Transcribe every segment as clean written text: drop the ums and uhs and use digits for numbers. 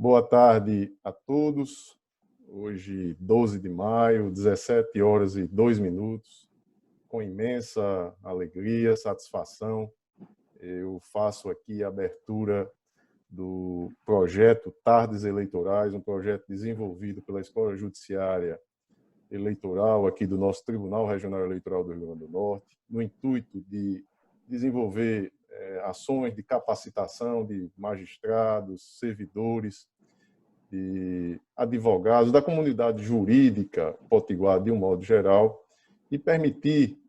Boa tarde a todos. Hoje, 12 de maio, 17 horas e 2 minutos. Com imensa alegria, satisfação, eu faço aqui a abertura do projeto Tardes Eleitorais, um projeto desenvolvido pela Escola Judiciária Eleitoral aqui do nosso Tribunal Regional Eleitoral do Rio Grande do Norte, no intuito de desenvolver ações de capacitação de magistrados, servidores, de advogados, da comunidade jurídica potiguar de um modo geral, e permitir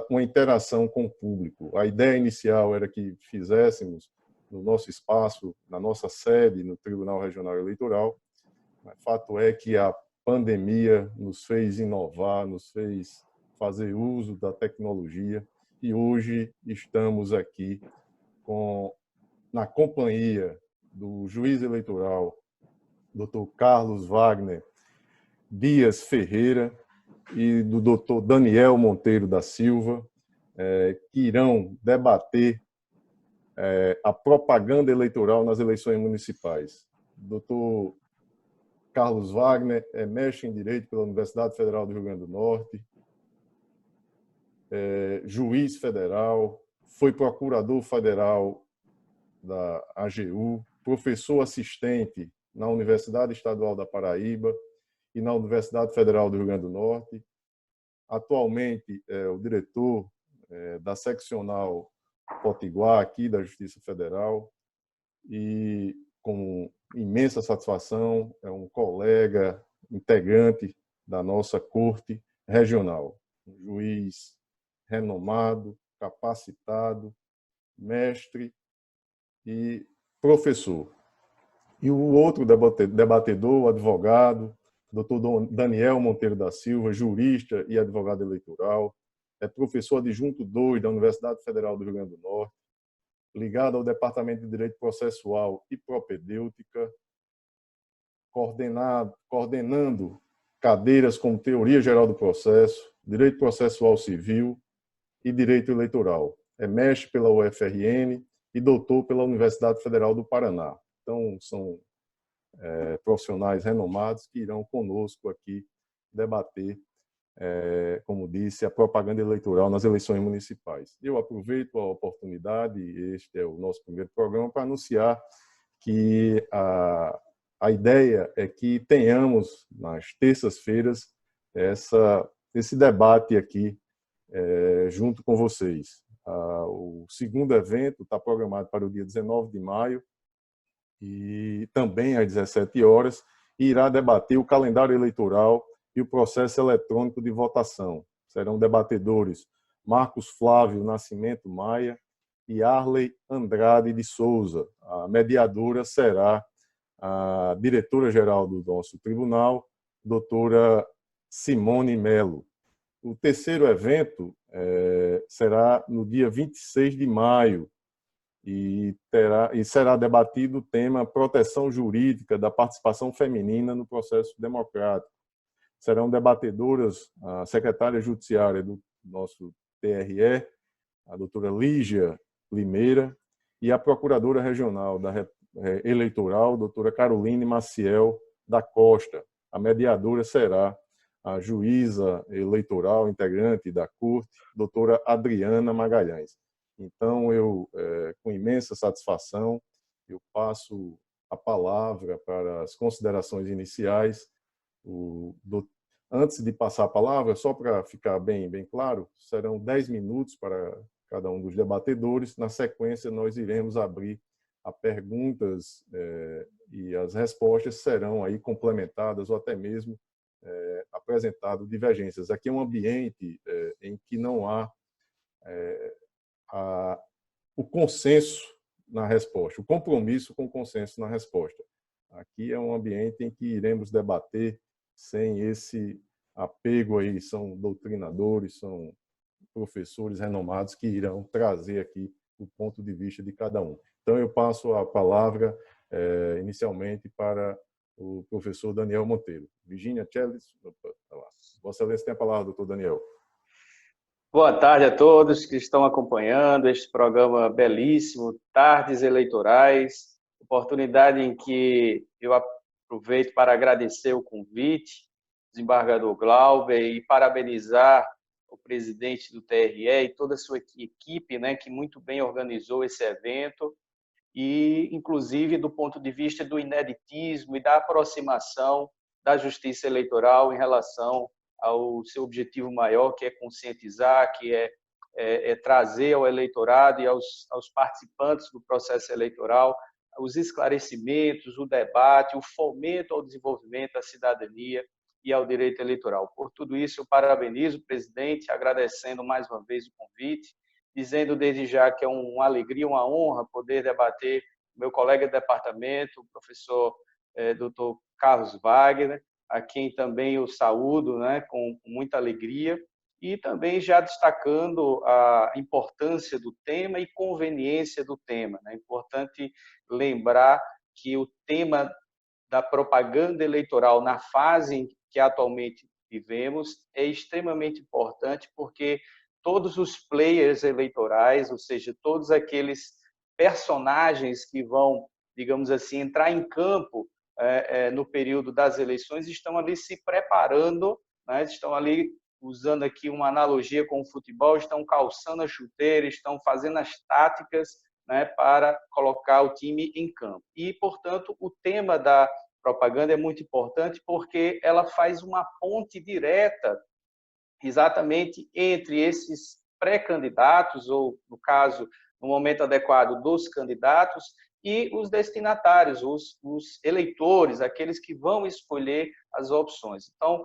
uma interação com o público. A ideia inicial era que fizéssemos no nosso espaço, na nossa sede, no Tribunal Regional Eleitoral, mas fato é que a pandemia nos fez inovar, nos fez fazer uso da tecnologia, e hoje estamos aqui na companhia do juiz eleitoral, Dr. Carlos Wagner Dias Ferreira, e do Dr. Daniel Monteiro da Silva, que irão debater a propaganda eleitoral nas eleições municipais. Dr. Carlos Wagner é mestre em Direito pela Universidade Federal do Rio Grande do Norte, juiz federal, foi procurador federal da AGU, professor assistente na Universidade Estadual da Paraíba e na Universidade Federal do Rio Grande do Norte. Atualmente é o diretor da seccional Potiguar, aqui da Justiça Federal, e com imensa satisfação é um colega integrante da nossa Corte Regional, um juiz renomado, capacitado, mestre e professor. E o outro debatedor, o advogado, Dr. Daniel Monteiro da Silva, jurista e advogado eleitoral, é professor adjunto 2 da Universidade Federal do Rio Grande do Norte, ligado ao Departamento de Direito Processual e Propedêutica, coordenando cadeiras como Teoria Geral do Processo, Direito Processual Civil e Direito Eleitoral. É mestre pela UFRN e doutor pela Universidade Federal do Paraná. Então, são profissionais renomados que irão conosco aqui debater, como disse, a propaganda eleitoral nas eleições municipais. Eu aproveito a oportunidade, este é o nosso primeiro programa, para anunciar que a ideia é que tenhamos, nas terças-feiras, esse debate aqui junto com vocês. O segundo evento está programado para o dia 19 de maio, e também às 17 horas, irá debater o calendário eleitoral e o processo eletrônico de votação. Serão debatedores Marcos Flávio Nascimento Maia e Arley Andrade de Souza. A mediadora será a diretora-geral do nosso tribunal, doutora Simone Melo. O terceiro evento será no dia 26 de maio e será debatido o tema proteção jurídica da participação feminina no processo democrático. Serão debatedoras a secretária judiciária do nosso TRE, a doutora Lígia Limeira, e a procuradora regional eleitoral, doutora Caroline Maciel da Costa. A mediadora será a juíza eleitoral integrante da Corte, doutora Adriana Magalhães. Então, eu, com imensa satisfação, eu passo a palavra para as considerações iniciais. Antes de passar a palavra, só para ficar bem claro, serão 10 minutos para cada um dos debatedores. Na sequência, nós iremos abrir a perguntas e as respostas serão aí complementadas ou até mesmo apresentado divergências. Aqui é um ambiente em que não há o consenso na resposta, o compromisso com o consenso na resposta. Aqui é um ambiente em que iremos debater sem esse apego aí, são doutrinadores, são professores renomados que irão trazer aqui o ponto de vista de cada um. Então, eu passo a palavra inicialmente para o professor Daniel Monteiro. Virginia Chelles, Vossa Excelência tem a palavra, doutor Daniel. Boa tarde a todos que estão acompanhando este programa belíssimo, Tardes Eleitorais. oportunidade em que eu aproveito para agradecer o convite, desembargador Glauber, e parabenizar o presidente do TRE e toda a sua equipe, né, que muito bem organizou esse evento, e, inclusive, do ponto de vista do ineditismo e da aproximação da justiça eleitoral em relação ao seu objetivo maior, que é conscientizar, que é trazer ao eleitorado e aos participantes do processo eleitoral os esclarecimentos, o debate, o fomento ao desenvolvimento da cidadania e ao direito eleitoral. Por tudo isso, eu parabenizo o presidente, agradecendo mais uma vez o convite, dizendo desde já que é uma alegria, uma honra poder debater com meu colega de departamento, o professor Dr. Carlos Wagner, a quem também eu saúdo, né, com muita alegria, e também já destacando a importância do tema e conveniência do tema. É importante lembrar que o tema da propaganda eleitoral na fase em que atualmente vivemos é extremamente importante, porque todos os players eleitorais, ou seja, todos aqueles personagens que vão, digamos assim, entrar em campo no período das eleições, estão ali se preparando, né? Estão ali, usando aqui uma analogia com o futebol, estão calçando a chuteira, estão fazendo as táticas, né, para colocar o time em campo. E, portanto, o tema da propaganda é muito importante porque ela faz uma ponte direta exatamente entre esses pré-candidatos, ou, no caso, no momento adequado, dos candidatos, e os destinatários, os eleitores, aqueles que vão escolher as opções. Então,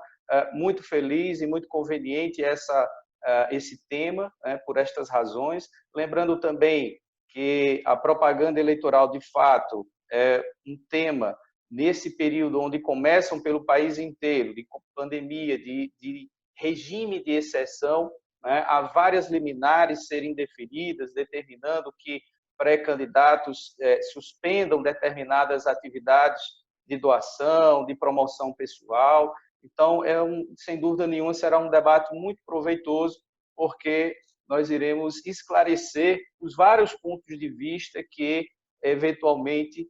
muito feliz e muito conveniente esse tema, né, por estas razões. Lembrando também que a propaganda eleitoral, de fato, é um tema nesse período onde começam pelo país inteiro, de pandemia, de regime de exceção, né? Há várias liminares serem definidas, determinando que pré-candidatos suspendam determinadas atividades de doação, de promoção pessoal. Então, sem dúvida nenhuma, será um debate muito proveitoso, porque nós iremos esclarecer os vários pontos de vista que, eventualmente,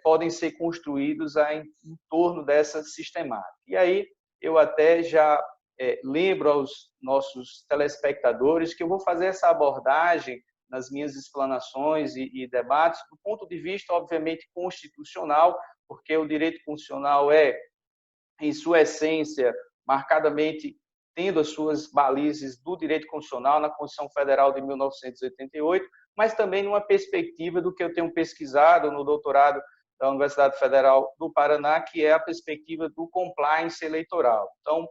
podem ser construídos em torno dessa sistemática. E aí, eu até já lembro aos nossos telespectadores que eu vou fazer essa abordagem nas minhas explanações e debates do ponto de vista, obviamente, constitucional, porque o direito constitucional é, em sua essência, marcadamente tendo as suas balizes do direito constitucional na Constituição Federal de 1988, mas também numa perspectiva do que eu tenho pesquisado no doutorado da Universidade Federal do Paraná, que é a perspectiva do compliance eleitoral. Então,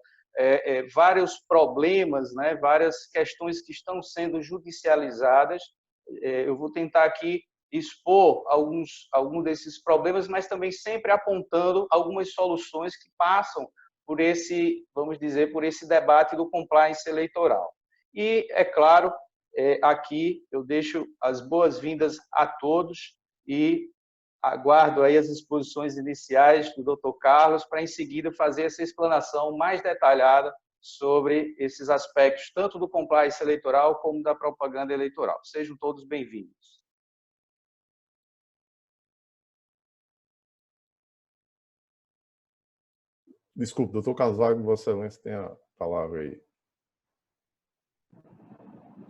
vários problemas, né, várias questões que estão sendo judicializadas. Eu vou tentar aqui expor alguns desses problemas, mas também sempre apontando algumas soluções que passam por esse, vamos dizer, por esse debate do compliance eleitoral. E, é claro, aqui eu deixo as boas-vindas a todos e aguardo aí as exposições iniciais do Dr. Carlos para, em seguida, fazer essa explanação mais detalhada sobre esses aspectos, tanto do compliance eleitoral como da propaganda eleitoral. Sejam todos bem-vindos. Desculpe, doutor Carlos Wagner, Vossa Excelência tem a palavra aí.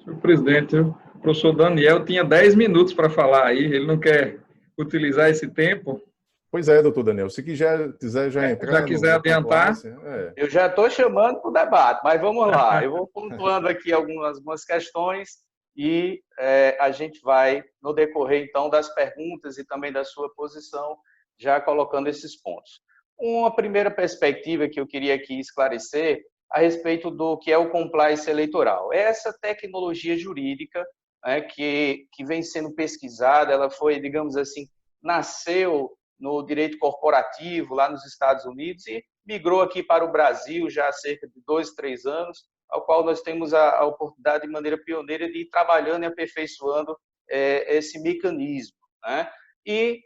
Senhor presidente, o professor Daniel tinha 10 minutos para falar aí, ele não quer utilizar esse tempo. Pois é, doutor Daniel, se quiser já entrar... Já quiser adiantar. Eu já estou chamando para o debate, mas vamos lá. Eu vou pontuando aqui algumas questões e a gente vai, no decorrer, então, das perguntas e também da sua posição, já colocando esses pontos. Uma primeira perspectiva que eu queria aqui esclarecer a respeito do que é o compliance eleitoral. Essa tecnologia jurídica, né, que vem sendo pesquisada, ela foi, digamos assim, nasceu no direito corporativo lá nos Estados Unidos e migrou aqui para o Brasil já há cerca de 2, 3 anos, ao qual nós temos a oportunidade de maneira pioneira de ir trabalhando e aperfeiçoando esse mecanismo, né? E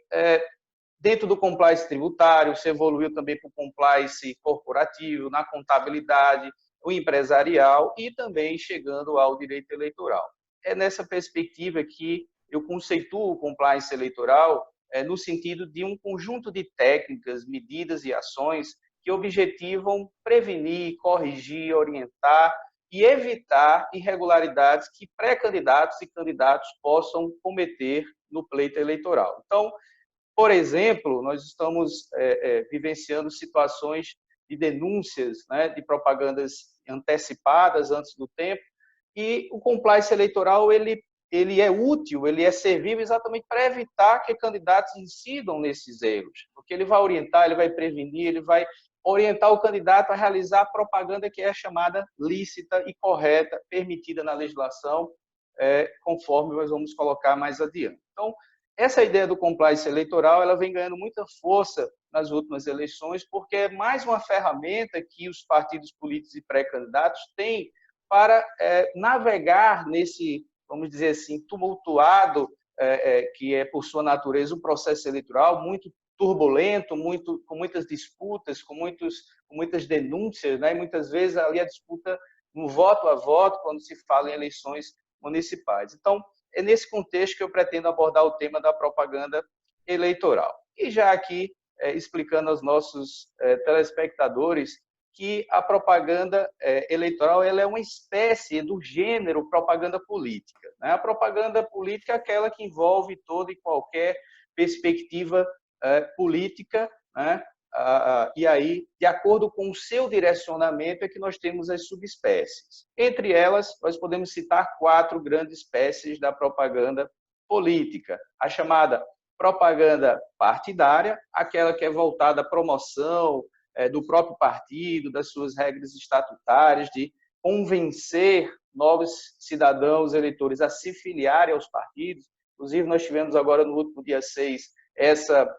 dentro do compliance tributário, se evoluiu também para o compliance corporativo, na contabilidade, o empresarial e também chegando ao direito eleitoral. É nessa perspectiva que eu conceituo o compliance eleitoral no sentido de um conjunto de técnicas, medidas e ações que objetivam prevenir, corrigir, orientar e evitar irregularidades que pré-candidatos e candidatos possam cometer no pleito eleitoral. Então, por exemplo, nós estamos vivenciando situações de denúncias, né, de propagandas antecipadas antes do tempo, e o compliance eleitoral ele é útil, ele é servível exatamente para evitar que candidatos incidam nesses erros, porque ele vai orientar, ele vai prevenir, ele vai orientar o candidato a realizar a propaganda que é chamada lícita e correta, permitida na legislação, conforme nós vamos colocar mais adiante. Então, essa ideia do compliance eleitoral ela vem ganhando muita força nas últimas eleições, porque é mais uma ferramenta que os partidos políticos e pré-candidatos têm para navegar nesse, vamos dizer assim, tumultuado, que é, por sua natureza, um processo eleitoral muito turbulento, com muitas disputas, com muitas denúncias, né? E muitas vezes ali a disputa no voto a voto, quando se fala em eleições municipais. Então, é nesse contexto que eu pretendo abordar o tema da propaganda eleitoral. E já aqui, explicando aos nossos telespectadores que a propaganda eleitoral ela é uma espécie do gênero propaganda política, né? A propaganda política é aquela que envolve toda e qualquer perspectiva política, né? E aí, de acordo com o seu direcionamento, é que nós temos as subespécies. Entre elas, nós podemos citar 4 grandes espécies da propaganda política. A chamada propaganda partidária, aquela que é voltada à promoção do próprio partido, das suas regras estatutárias, de convencer novos cidadãos eleitores a se filiarem aos partidos. Inclusive, nós tivemos agora, no último dia 6, essa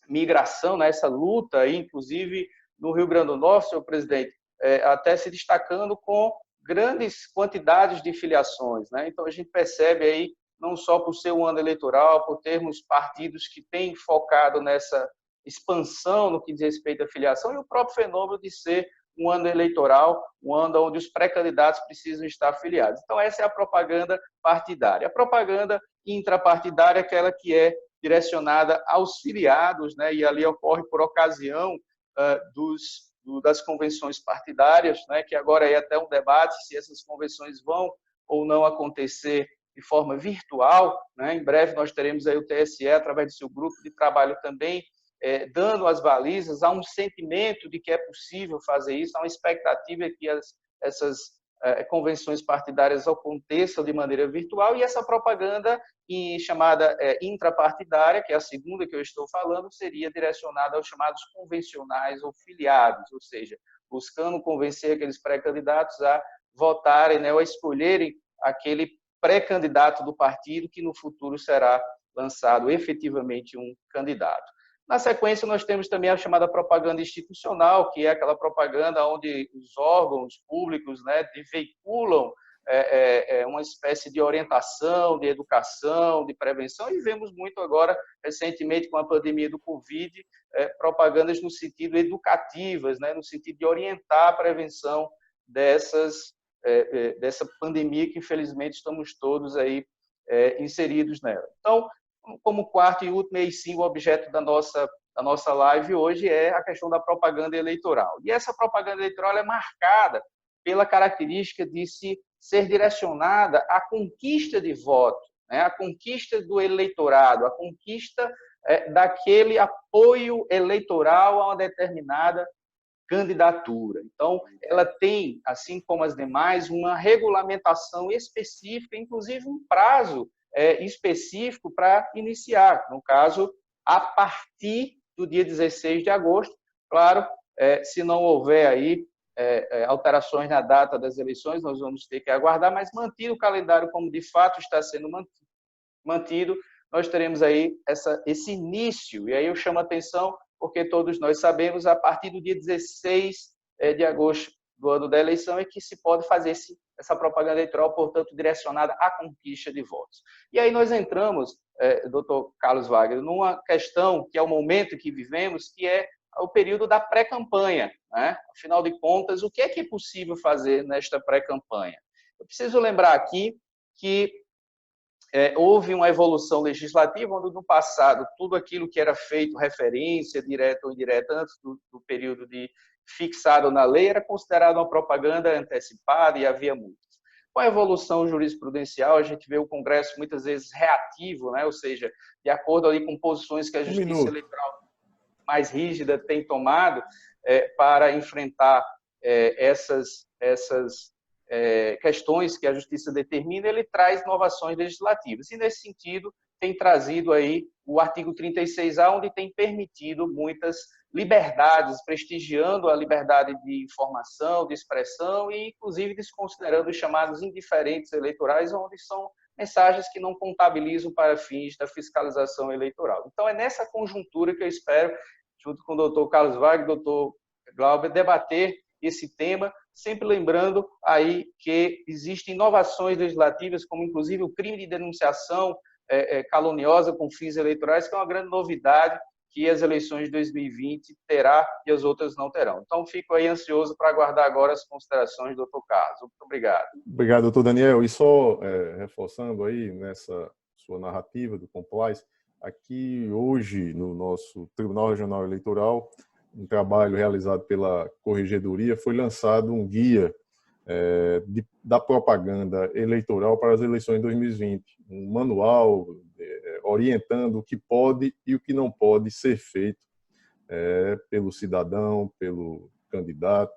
migração, né, essa luta, aí, inclusive no Rio Grande do Norte, senhor presidente, até se destacando com grandes quantidades de filiações, né? Então, a gente percebe aí, não só por ser um ano eleitoral, por termos partidos que têm focado nessa expansão no que diz respeito à filiação, e o próprio fenômeno de ser um ano eleitoral, um ano onde os pré-candidatos precisam estar afiliados. Então, essa é a propaganda partidária. A propaganda intrapartidária é aquela que é direcionada aos filiados, né? E ali ocorre por ocasião das convenções partidárias, né? Que agora é até um debate se essas convenções vão ou não acontecer de forma virtual, né? Em breve nós teremos aí o TSE, através do seu grupo de trabalho também, dando as balizas. Há um sentimento de que é possível fazer isso, há uma expectativa que essas convenções partidárias aconteçam de maneira virtual, e essa propaganda chamada intrapartidária, que é a segunda que eu estou falando, seria direcionada aos chamados convencionais ou filiados, ou seja, buscando convencer aqueles pré-candidatos a votarem, né, ou a escolherem aquele pré-candidato do partido que no futuro será lançado efetivamente um candidato. Na sequência, nós temos também a chamada propaganda institucional, que é aquela propaganda onde os órgãos públicos, né, veiculam uma espécie de orientação, de educação, de prevenção, e vemos muito agora, recentemente, com a pandemia do Covid, propagandas no sentido educativas, né, no sentido de orientar a prevenção dessa pandemia que, infelizmente, estamos todos aí inseridos nela. Então, como quarto e último, e sim, o objeto da nossa live hoje é a questão da propaganda eleitoral. E essa propaganda eleitoral é marcada pela característica de ser direcionada à conquista de voto, né? A conquista do eleitorado, a conquista daquele apoio eleitoral a uma determinada candidatura. Então, ela tem, assim como as demais, uma regulamentação específica, inclusive um prazo específico para iniciar, no caso, a partir do dia 16 de agosto. Claro, se não houver aí alterações na data das eleições, nós vamos ter que aguardar, mas mantido o calendário como de fato está sendo mantido, nós teremos aí esse início. E aí eu chamo a atenção porque todos nós sabemos, a partir do dia 16 de agosto do ano da eleição, é que se pode fazer essa propaganda eleitoral, portanto, direcionada à conquista de votos. E aí nós entramos, doutor Carlos Wagner, numa questão que é o momento que vivemos, que é o período da pré-campanha, né? Afinal de contas, o que é possível fazer nesta pré-campanha? Eu preciso lembrar aqui que houve uma evolução legislativa, onde no passado tudo aquilo que era feito referência, direta ou indireta, antes do período fixado na lei, era considerado uma propaganda antecipada e havia multas. Com a evolução jurisprudencial, a gente vê o Congresso muitas vezes reativo, né? Ou seja, de acordo ali com posições que a Justiça Eleitoral mais rígida tem tomado para enfrentar essas questões que a Justiça determina, ele traz inovações legislativas. E, nesse sentido, tem trazido aí o artigo 36A, onde tem permitido muitas liberdades, prestigiando a liberdade de informação, de expressão e, inclusive, desconsiderando os chamados indiferentes eleitorais, onde são mensagens que não contabilizam para fins da fiscalização eleitoral. Então, é nessa conjuntura que eu espero, junto com o doutor Carlos Wagner, doutor Glauber, debater esse tema, sempre lembrando aí que existem inovações legislativas, como inclusive o crime de denunciação caluniosa com fins eleitorais, que é uma grande novidade que as eleições de 2020 terá e as outras não terão. Então, fico aí ansioso para aguardar agora as considerações do doutor Carlos. Muito obrigado. Obrigado, doutor Daniel. E só reforçando aí nessa sua narrativa do compliance, aqui hoje no nosso Tribunal Regional Eleitoral, um trabalho realizado pela Corregedoria, foi lançado um guia da propaganda eleitoral para as eleições de 2020, um manual orientando o que pode e o que não pode ser feito pelo cidadão, pelo candidato.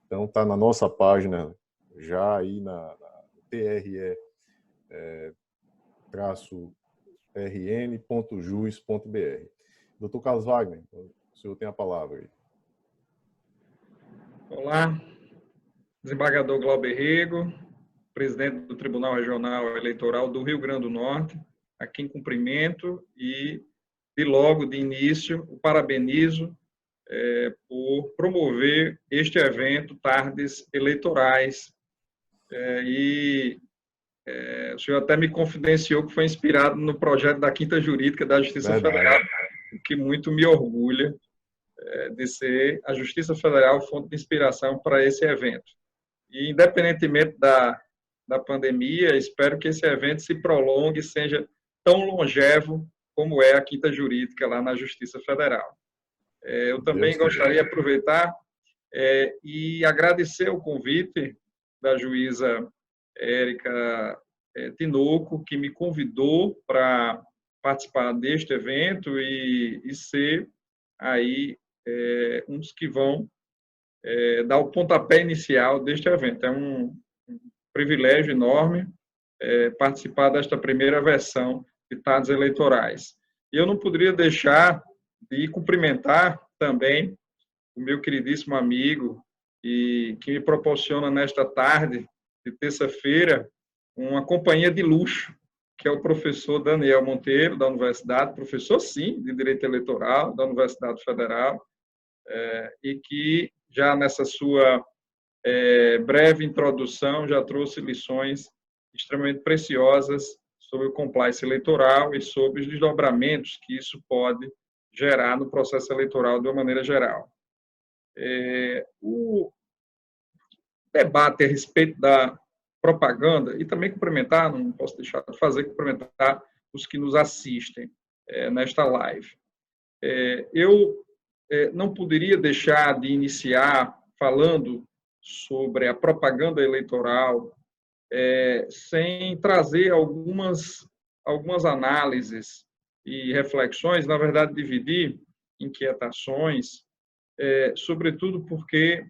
Então, está na nossa página, já aí na TRE-RN.jus.br. Doutor Carlos Wagner, o senhor tem a palavra aí. Olá, desembargador Glauber Rego, presidente do Tribunal Regional Eleitoral do Rio Grande do Norte, a quem cumprimento e, de início, o parabenizo por promover este evento Tardes Eleitorais. O senhor até me confidenciou que foi inspirado no projeto da Quinta Jurídica da Justiça Federal, o que muito me orgulha de ser a Justiça Federal fonte de inspiração para esse evento. E, independentemente da pandemia, espero que esse evento se prolongue e seja tão longevo como é a Quinta Jurídica lá na Justiça Federal. Eu também gostaria de aproveitar e agradecer o convite da juíza Érica Tinoco, que me convidou para participar deste evento e ser aí um dos que vão dar o pontapé inicial deste evento. É um privilégio enorme participar desta primeira versão de Tardes Eleitorais. E eu não poderia deixar de cumprimentar também o meu queridíssimo amigo e que me proporciona nesta tarde de terça-feira uma companhia de luxo, que é o professor Daniel Monteiro, da Universidade, professor, sim, de Direito Eleitoral, da Universidade Federal, e que já nessa sua breve introdução já trouxe lições extremamente preciosas sobre o compliance eleitoral e sobre os desdobramentos que isso pode gerar no processo eleitoral de uma maneira geral. O debate a respeito da propaganda, e também cumprimentar, não posso deixar de fazer, cumprimentar os que nos assistem nesta live. Eu não poderia deixar de iniciar falando sobre a propaganda eleitoral sem trazer algumas análises e reflexões, na verdade, dividir inquietações, sobretudo porque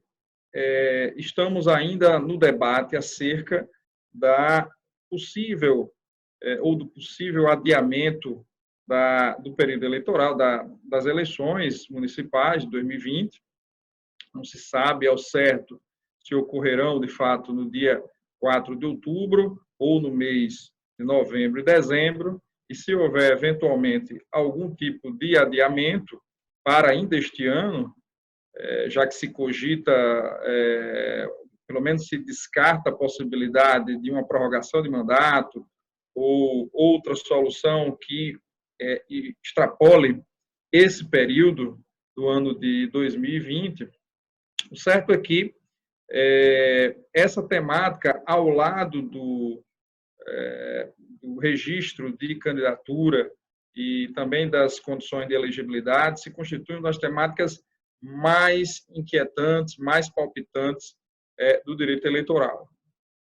estamos ainda no debate acerca da possível ou do possível adiamento do período eleitoral, das eleições municipais de 2020. Não se sabe ao certo se ocorrerão, de fato, no dia 4 de outubro ou no mês de novembro e dezembro, e se houver, eventualmente, algum tipo de adiamento para ainda este ano, já que se cogita, pelo menos se descarta a possibilidade de uma prorrogação de mandato ou outra solução que extrapole esse período do ano de 2020, o certo é que essa temática, ao lado do registro de candidatura e também das condições de elegibilidade se constituem uma das temáticas mais inquietantes, mais palpitantes do direito eleitoral.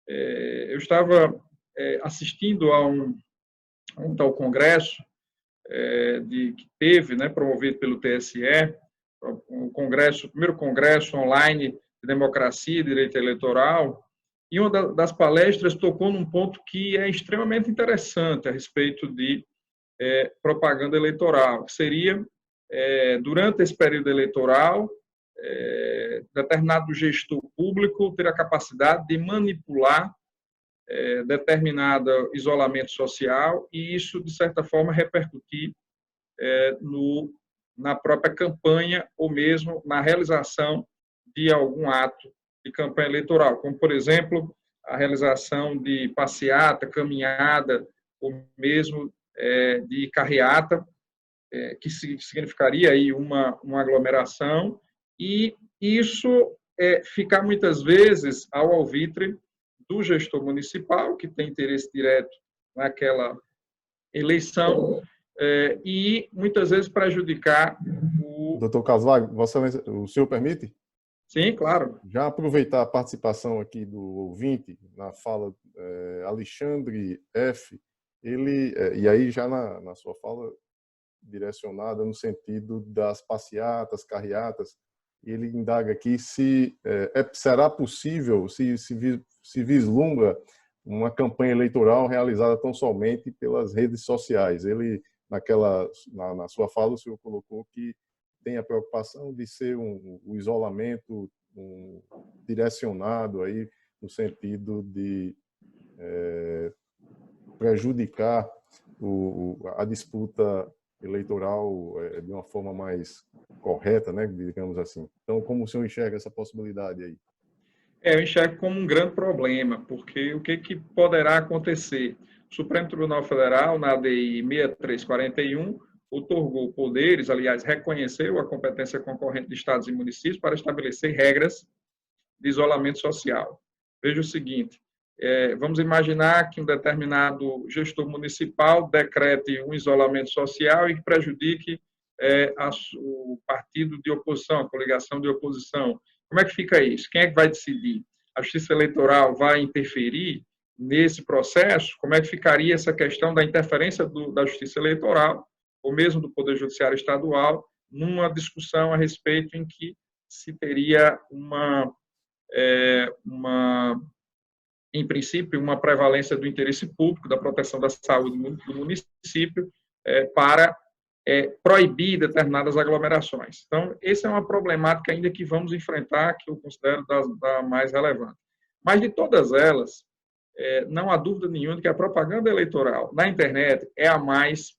Eu estava assistindo a um tal congresso que teve, promovido pelo TSE, o primeiro congresso online de democracia e direito eleitoral, e uma das palestras tocou num ponto que é extremamente interessante a respeito de propaganda eleitoral, que seria, durante esse período eleitoral, determinado gestor público ter a capacidade de manipular determinado isolamento social e isso, de certa forma, repercutir na própria campanha ou mesmo na realização de algum ato de campanha eleitoral, como, por exemplo, a realização de passeata, caminhada ou mesmo de carreata, que significaria aí uma aglomeração, e isso ficar muitas vezes ao alvitre do gestor municipal, que tem interesse direto naquela eleição, e muitas vezes prejudicar o... Doutor Carlos, o senhor permite? Sim, claro. Já aproveitar a participação aqui do ouvinte na fala Alexandre F., ele, e aí já na sua fala direcionada no sentido das passeatas, carreatas, ele indaga aqui se será possível, se vislumbra uma campanha eleitoral realizada tão somente pelas redes sociais. Ele, na sua fala, o senhor colocou que tem a preocupação de ser um isolamento direcionado aí no sentido de prejudicar a disputa eleitoral de uma forma mais correta, digamos assim. Então, como o senhor enxerga essa possibilidade aí? Eu enxergo como um grande problema, porque o que poderá acontecer? O Supremo Tribunal Federal, na ADI 6341, outorgou poderes, aliás, reconheceu a competência concorrente de estados e municípios para estabelecer regras de isolamento social. Veja o seguinte, vamos imaginar que um determinado gestor municipal decrete um isolamento social e que prejudique o partido de oposição, a coligação de oposição. Como é que fica isso? Quem é que vai decidir? A Justiça Eleitoral vai interferir nesse processo? Como é que ficaria essa questão da interferência da Justiça Eleitoral, ou mesmo do Poder Judiciário Estadual, numa discussão a respeito em que se teria em princípio, uma prevalência do interesse público, da proteção da saúde do município, para proibir determinadas aglomerações. Então, essa é uma problemática ainda que vamos enfrentar, que eu considero da mais relevante. Mas, de todas elas, não há dúvida nenhuma de que a propaganda eleitoral na internet é a mais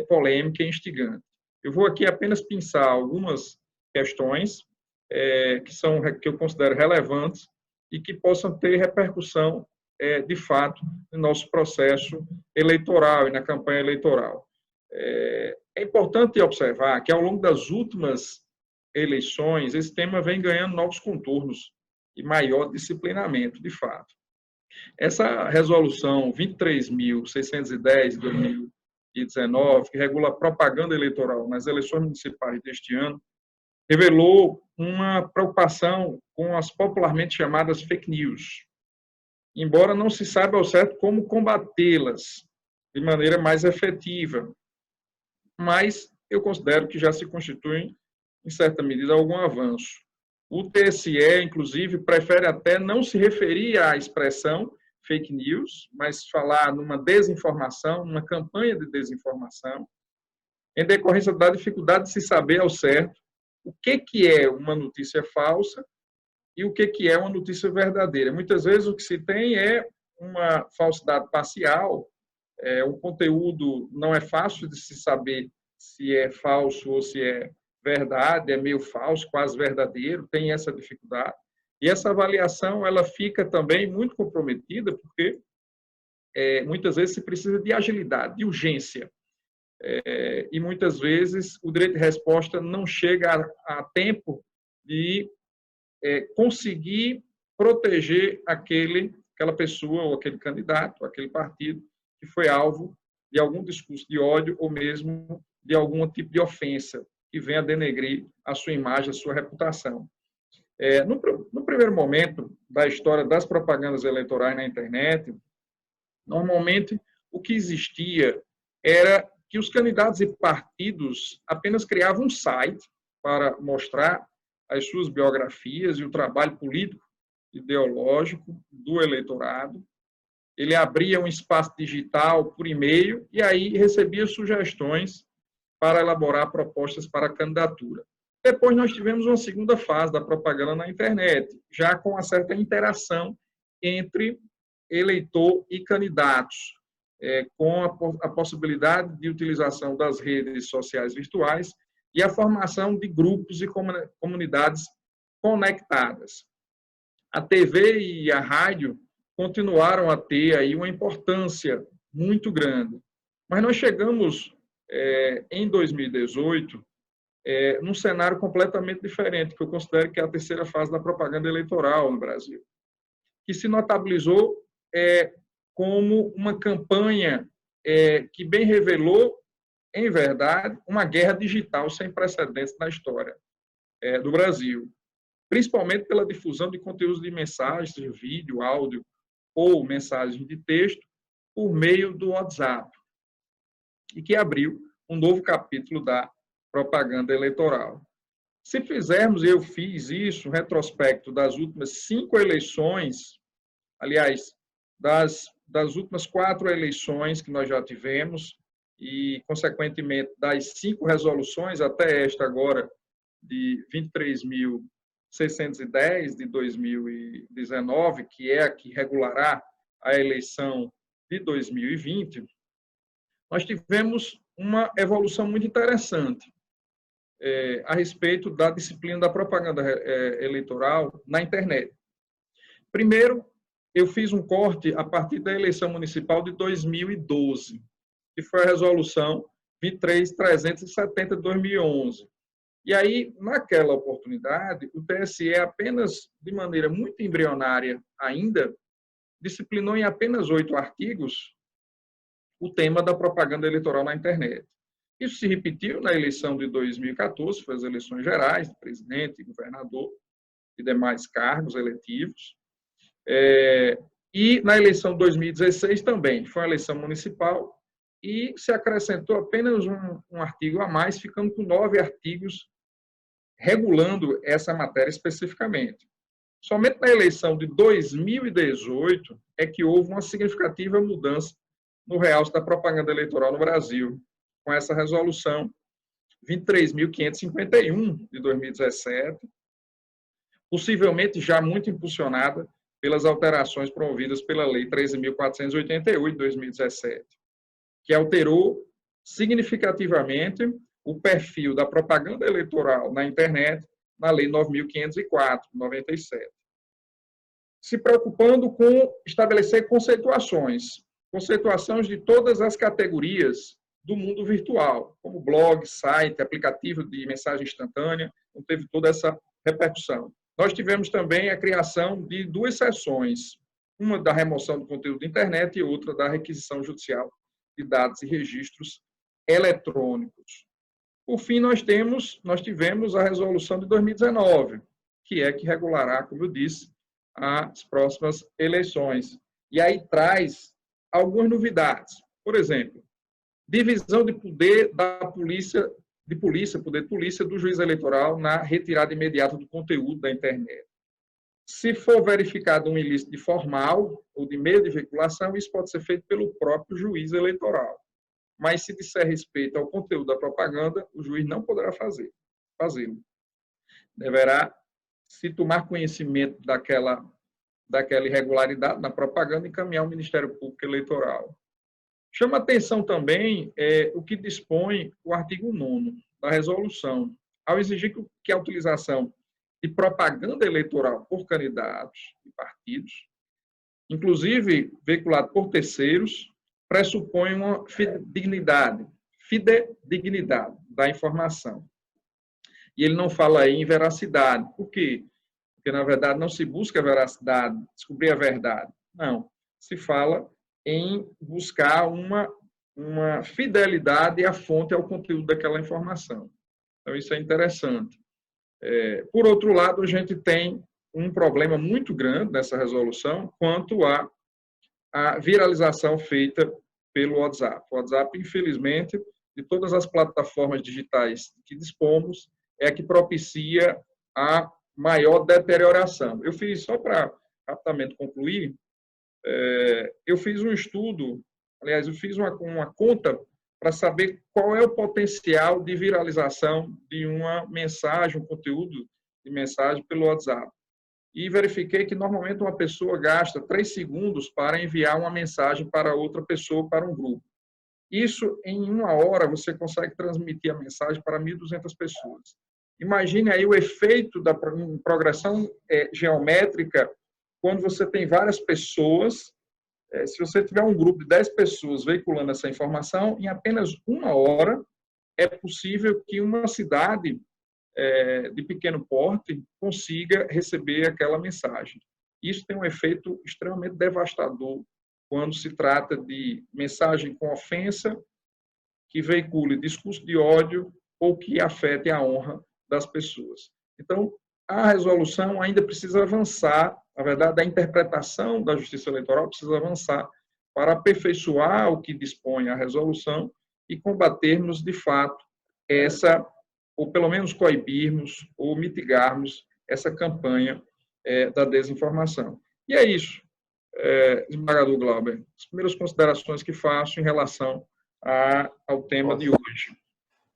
polêmica e instigante. Eu vou aqui apenas pensar algumas questões que eu considero relevantes e que possam ter repercussão, de fato, no nosso processo eleitoral e na campanha eleitoral. É importante observar que, ao longo das últimas eleições, esse tema vem ganhando novos contornos e maior disciplinamento, de fato. Essa resolução 23.610 de 2019, que regula a propaganda eleitoral nas eleições municipais deste ano, revelou uma preocupação com as popularmente chamadas fake news, embora não se saiba ao certo como combatê-las de maneira mais efetiva. Mas eu considero que já se constituem, em certa medida, algum avanço. O TSE, inclusive, prefere até não se referir à expressão fake news, mas falar numa desinformação, numa campanha de desinformação, em decorrência da dificuldade de se saber ao certo o que é uma notícia falsa e o que é uma notícia verdadeira. Muitas vezes o que se tem é uma falsidade parcial, o conteúdo não é fácil de se saber se é falso ou se é verdade, é meio falso, quase verdadeiro, tem essa dificuldade. E essa avaliação ela fica também muito comprometida, porque muitas vezes se precisa de agilidade, de urgência. E muitas vezes o direito de resposta não chega a tempo de conseguir proteger aquela pessoa ou aquele candidato, aquele partido que foi alvo de algum discurso de ódio ou mesmo de algum tipo de ofensa que venha denegrir a sua imagem, a sua reputação. No primeiro momento da história das propagandas eleitorais na internet, normalmente o que existia era que os candidatos e partidos apenas criavam um site para mostrar as suas biografias e o trabalho político ideológico do eleitorado. Ele abria um espaço digital por e-mail e aí recebia sugestões para elaborar propostas para a candidatura. Depois nós tivemos uma segunda fase da propaganda na internet, já com uma certa interação entre eleitor e candidatos, com a possibilidade de utilização das redes sociais virtuais e a formação de grupos e comunidades conectadas. A TV e a rádio continuaram a ter aí uma importância muito grande. Mas nós chegamos, em 2018, num cenário completamente diferente, que eu considero que é a terceira fase da propaganda eleitoral no Brasil, que se notabilizou como uma campanha que bem revelou, em verdade, uma guerra digital sem precedentes na história do Brasil, principalmente pela difusão de conteúdos de mensagens, de vídeo, áudio ou mensagens de texto por meio do WhatsApp, e que abriu um novo capítulo da propaganda eleitoral. Se fizermos, eu fiz isso, um retrospecto das últimas 5 eleições, aliás, das últimas 4 eleições que nós já tivemos, e, consequentemente, das 5 resoluções até esta agora, de 23.610 de 2019, que é a que regulará a eleição de 2020, nós tivemos uma evolução muito interessante a respeito da disciplina da propaganda eleitoral na internet. Primeiro, eu fiz um corte a partir da eleição municipal de 2012, que foi a resolução 23.370 de 2011. E aí, naquela oportunidade, o TSE, apenas de maneira muito embrionária ainda, disciplinou em apenas 8 artigos o tema da propaganda eleitoral na internet. Isso se repetiu na eleição de 2014, foi as eleições gerais, de presidente, governador e demais cargos eletivos. E na eleição de 2016 também, foi uma eleição municipal, e se acrescentou apenas um artigo a mais, ficando com 9 artigos regulando essa matéria especificamente. Somente na eleição de 2018 é que houve uma significativa mudança no realce da propaganda eleitoral no Brasil, com essa resolução 23.551 de 2017, possivelmente já muito impulsionada pelas alterações promovidas pela Lei 13.488 de 2017, que alterou significativamente o perfil da propaganda eleitoral na internet na Lei 9.504, de 97. Se preocupando com estabelecer conceituações de todas as categorias do mundo virtual, como blog, site, aplicativo de mensagem instantânea, não teve toda essa repercussão. Nós tivemos também a criação de 2 seções, uma da remoção do conteúdo da internet e outra da requisição judicial de dados e registros eletrônicos. Por fim, nós tivemos a resolução de 2019, que regulará, como eu disse, as próximas eleições. E aí traz algumas novidades. Por exemplo, divisão de poder da polícia, poder de polícia do juiz eleitoral na retirada imediata do conteúdo da internet. Se for verificado um ilícito de formal ou de meio de veiculação, isso pode ser feito pelo próprio juiz eleitoral. Mas se disser respeito ao conteúdo da propaganda, o juiz não poderá fazê-lo. Deverá se tomar conhecimento daquela irregularidade na propaganda e encaminhar ao Ministério Público Eleitoral. Chama atenção também o que dispõe o artigo 9º da resolução, ao exigir que a utilização de propaganda eleitoral por candidatos e partidos, inclusive veiculado por terceiros, pressupõe uma fidedignidade da informação. E ele não fala aí em veracidade. Por quê? Porque, na verdade, não se busca a veracidade, descobrir a verdade. Não. Se fala em buscar uma fidelidade à fonte, ao conteúdo daquela informação. Então, isso é interessante. Por outro lado, a gente tem um problema muito grande nessa resolução quanto à viralização feita pelo WhatsApp. O WhatsApp, infelizmente, de todas as plataformas digitais que dispomos, é a que propicia a maior deterioração. Eu fiz, só para rapidamente concluir, eu fiz um estudo, aliás, eu fiz uma conta para saber qual é o potencial de viralização de uma mensagem, um conteúdo de mensagem pelo WhatsApp. E verifiquei que, normalmente, uma pessoa gasta 3 segundos para enviar uma mensagem para outra pessoa, para um grupo. Isso, em 1 hora, você consegue transmitir a mensagem para 1.200 pessoas. Imagine aí o efeito da progressão geométrica quando você tem várias pessoas. Se você tiver um grupo de 10 pessoas veiculando essa informação, em apenas 1 hora, é possível que uma cidade de pequeno porte consiga receber aquela mensagem. Isso tem um efeito extremamente devastador quando se trata de mensagem com ofensa, que veicule discurso de ódio ou que afete a honra das pessoas. Então, a resolução ainda precisa avançar, na verdade, a interpretação da Justiça Eleitoral precisa avançar para aperfeiçoar o que dispõe a resolução e combatermos, de fato, ou pelo menos coibirmos ou mitigarmos essa campanha da desinformação. E é isso, desembargador Glauber, as primeiras considerações que faço em relação ao tema de hoje.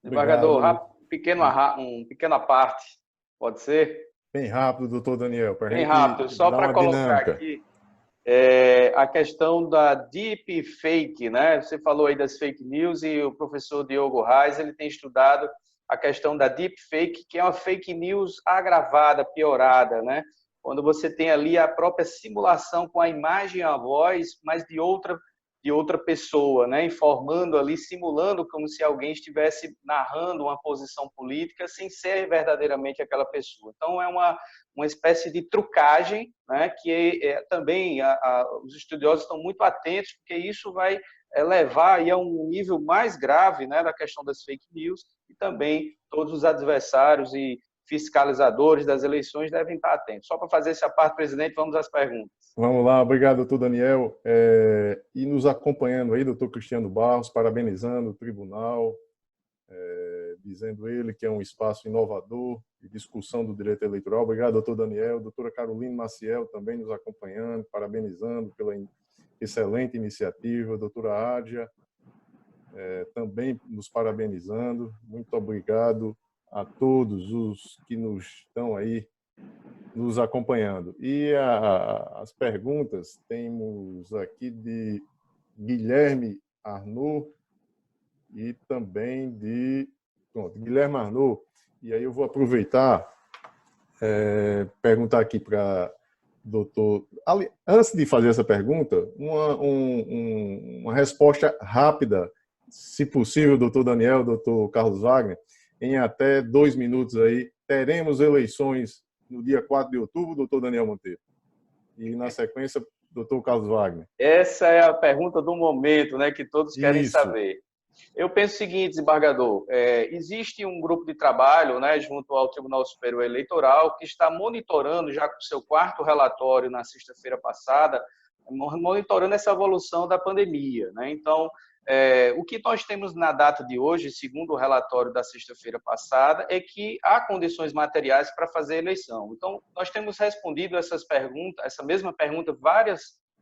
Desembargador, uma pequena parte, pode ser? Bem rápido, doutor Daniel. Bem rápido, só para colocar aqui a questão da deep fake, né? Você falou aí das fake news e o professor Diogo Reis, ele tem estudado a questão da deep fake, que é uma fake news agravada, piorada, né? Quando você tem ali a própria simulação com a imagem e a voz, mas de outra pessoa, né? Informando ali, simulando como se alguém estivesse narrando uma posição política sem ser verdadeiramente aquela pessoa. Então, é uma espécie de trucagem, né? Que também os estudiosos estão muito atentos, porque isso vai levar aí a um nível mais grave, né, da questão das fake news, e também todos os adversários e fiscalizadores das eleições devem estar atentos. Só para fazer essa parte, presidente, vamos às perguntas. Vamos lá, obrigado, doutor Daniel. E nos acompanhando aí, doutor Cristiano Barros, parabenizando o tribunal, dizendo ele que é um espaço inovador de discussão do direito eleitoral. Obrigado, doutor Daniel. Doutora Carolina Maciel também nos acompanhando, parabenizando pela excelente iniciativa. Doutora Ádia também nos parabenizando. Muito obrigado a todos os que nos estão aí nos acompanhando. E as perguntas temos aqui de Guilherme Arnaud e também de Guilherme Arnaud. E aí eu vou aproveitar perguntar aqui para doutor... Antes de fazer essa pergunta, uma resposta rápida, se possível, doutor Daniel, doutor Carlos Wagner, em até 2 minutos aí. Teremos eleições no dia 4 de outubro, doutor Daniel Monteiro? E, na sequência, doutor Carlos Wagner. Essa é a pergunta do momento, né, que todos querem saber. Eu penso o seguinte, desembargador, existe um grupo de trabalho, né, junto ao Tribunal Superior Eleitoral, que está monitorando, já com o seu 4º relatório na sexta-feira passada, monitorando essa evolução da pandemia, né? Então, o que nós temos na data de hoje, segundo o relatório da sexta-feira passada, é que há condições materiais para fazer a eleição. Então, nós temos respondido essa mesma pergunta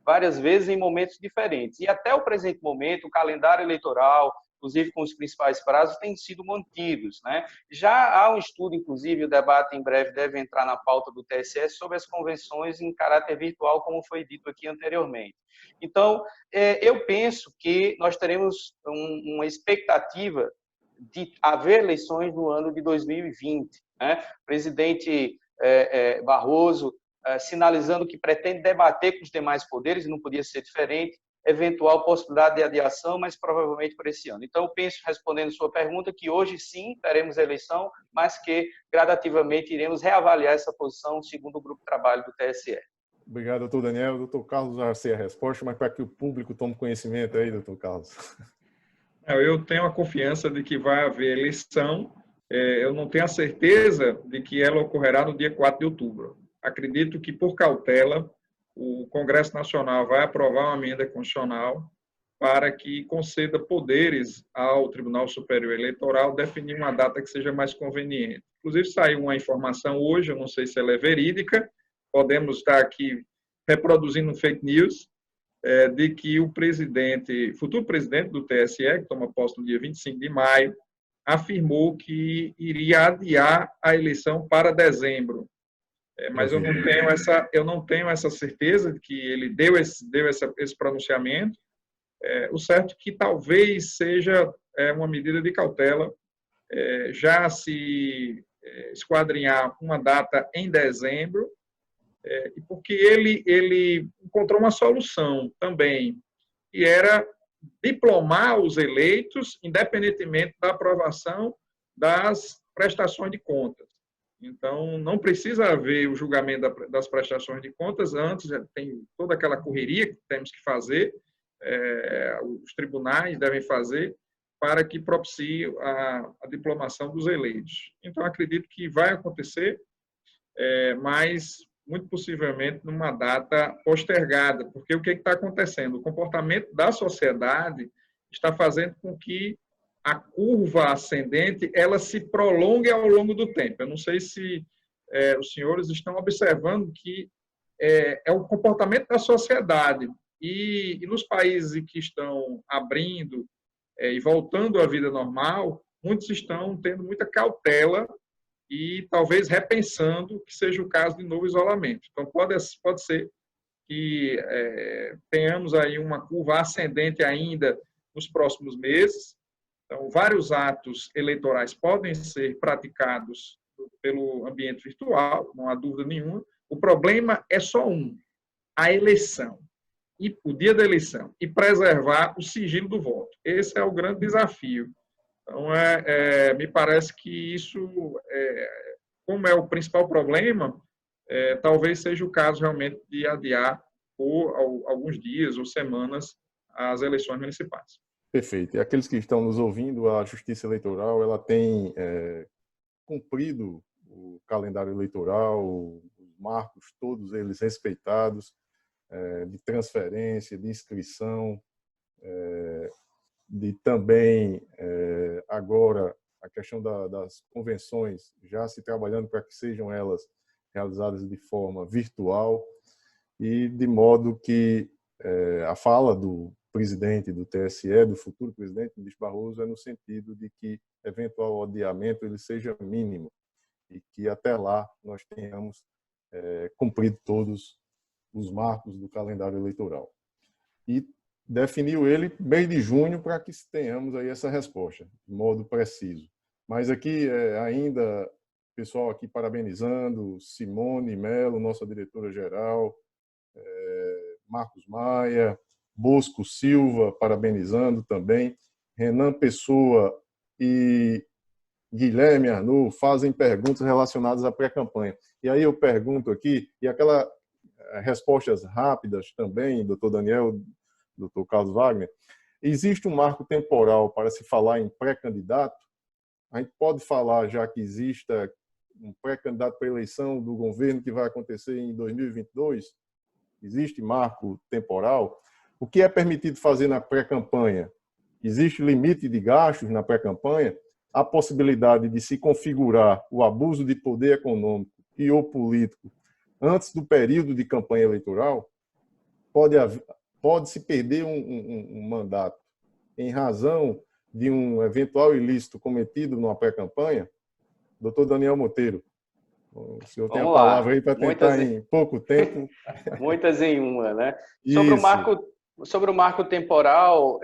várias vezes em momentos diferentes. E até o presente momento, o calendário eleitoral, inclusive com os principais prazos, têm sido mantidos, né? Já há um estudo, inclusive, o debate em breve deve entrar na pauta do TSE sobre as convenções em caráter virtual, como foi dito aqui anteriormente. Então, eu penso que nós teremos uma expectativa de haver eleições no ano de 2020, né? O presidente Barroso sinalizando que pretende debater com os demais poderes, e não podia ser diferente, eventual possibilidade de adiação, mas provavelmente para esse ano. Então, eu penso, respondendo sua pergunta, que hoje sim teremos eleição, mas que gradativamente iremos reavaliar essa posição segundo o grupo de trabalho do TSE. Obrigado, doutor Daniel. Doutor Carlos já sei a resposta, mas para que o público tome conhecimento aí, doutor Carlos. Eu tenho a confiança de que vai haver eleição. Eu não tenho a certeza de que ela ocorrerá no dia 4 de outubro. Acredito que, por cautela, o Congresso Nacional vai aprovar uma emenda constitucional para que conceda poderes ao Tribunal Superior Eleitoral definir uma data que seja mais conveniente. Inclusive, saiu uma informação hoje, eu não sei se ela é verídica, podemos estar aqui reproduzindo fake news, de que o futuro presidente do TSE, que toma posse no dia 25 de maio, afirmou que iria adiar a eleição para dezembro. Mas eu não tenho essa certeza de que ele deu esse pronunciamento. O certo é que talvez seja uma medida de cautela, já se esquadrinhar uma data em dezembro, porque ele encontrou uma solução também, que era diplomar os eleitos, independentemente da aprovação das prestações de contas. Então, não precisa haver o julgamento das prestações de contas antes, já tem toda aquela correria que temos que fazer, os tribunais devem fazer, para que propicie a diplomação dos eleitos. Então, acredito que vai acontecer, mas muito possivelmente numa data postergada, porque o que está acontecendo? O comportamento da sociedade está fazendo com que a curva ascendente ela se prolongue ao longo do tempo. Eu não sei se os senhores estão observando que é o comportamento da sociedade. E nos países que estão abrindo e voltando à vida normal, muitos estão tendo muita cautela e talvez repensando que seja o caso de novo isolamento. Então, pode ser que tenhamos aí uma curva ascendente ainda nos próximos meses. Então, vários atos eleitorais podem ser praticados pelo ambiente virtual, não há dúvida nenhuma. O problema é só a eleição, e o dia da eleição, e preservar o sigilo do voto. Esse é o grande desafio. Então, me parece que isso, como é o principal problema, talvez seja o caso realmente de adiar por alguns dias ou semanas as eleições municipais. Perfeito. E aqueles que estão nos ouvindo, a Justiça Eleitoral ela tem cumprido o calendário eleitoral, os marcos, todos eles respeitados, de transferência, de inscrição, de também, agora, a questão das convenções, já se trabalhando para que sejam elas realizadas de forma virtual, e de modo que a fala do presidente do TSE, do futuro presidente, Luiz Barroso, é no sentido de que eventual adiamento ele seja mínimo e que até lá nós tenhamos cumprido todos os marcos do calendário eleitoral. E definiu ele mês de junho para que tenhamos aí essa resposta, de modo preciso. Mas aqui ainda, pessoal aqui parabenizando, Simone Melo, nossa diretora-geral, Marcos Maia, Bosco Silva, parabenizando também, Renan Pessoa e Guilherme Arnaud fazem perguntas relacionadas à pré-campanha. E aí eu pergunto aqui, e aquelas respostas rápidas também, doutor Daniel, doutor Carlos Wagner, existe um marco temporal para se falar em pré-candidato? A gente pode falar, já que exista um pré-candidato para a eleição do governo que vai acontecer em 2022? Existe marco temporal? O que é permitido fazer na pré-campanha? Existe limite de gastos na pré-campanha? Há possibilidade de se configurar o abuso de poder econômico e ou político antes do período de campanha eleitoral? Pode-se perder um mandato em razão de um eventual ilícito cometido numa pré-campanha? Doutor Daniel Monteiro, o senhor tem a palavra aí para tentar em pouco tempo. Muitas em uma, né? Sobre o marco temporal,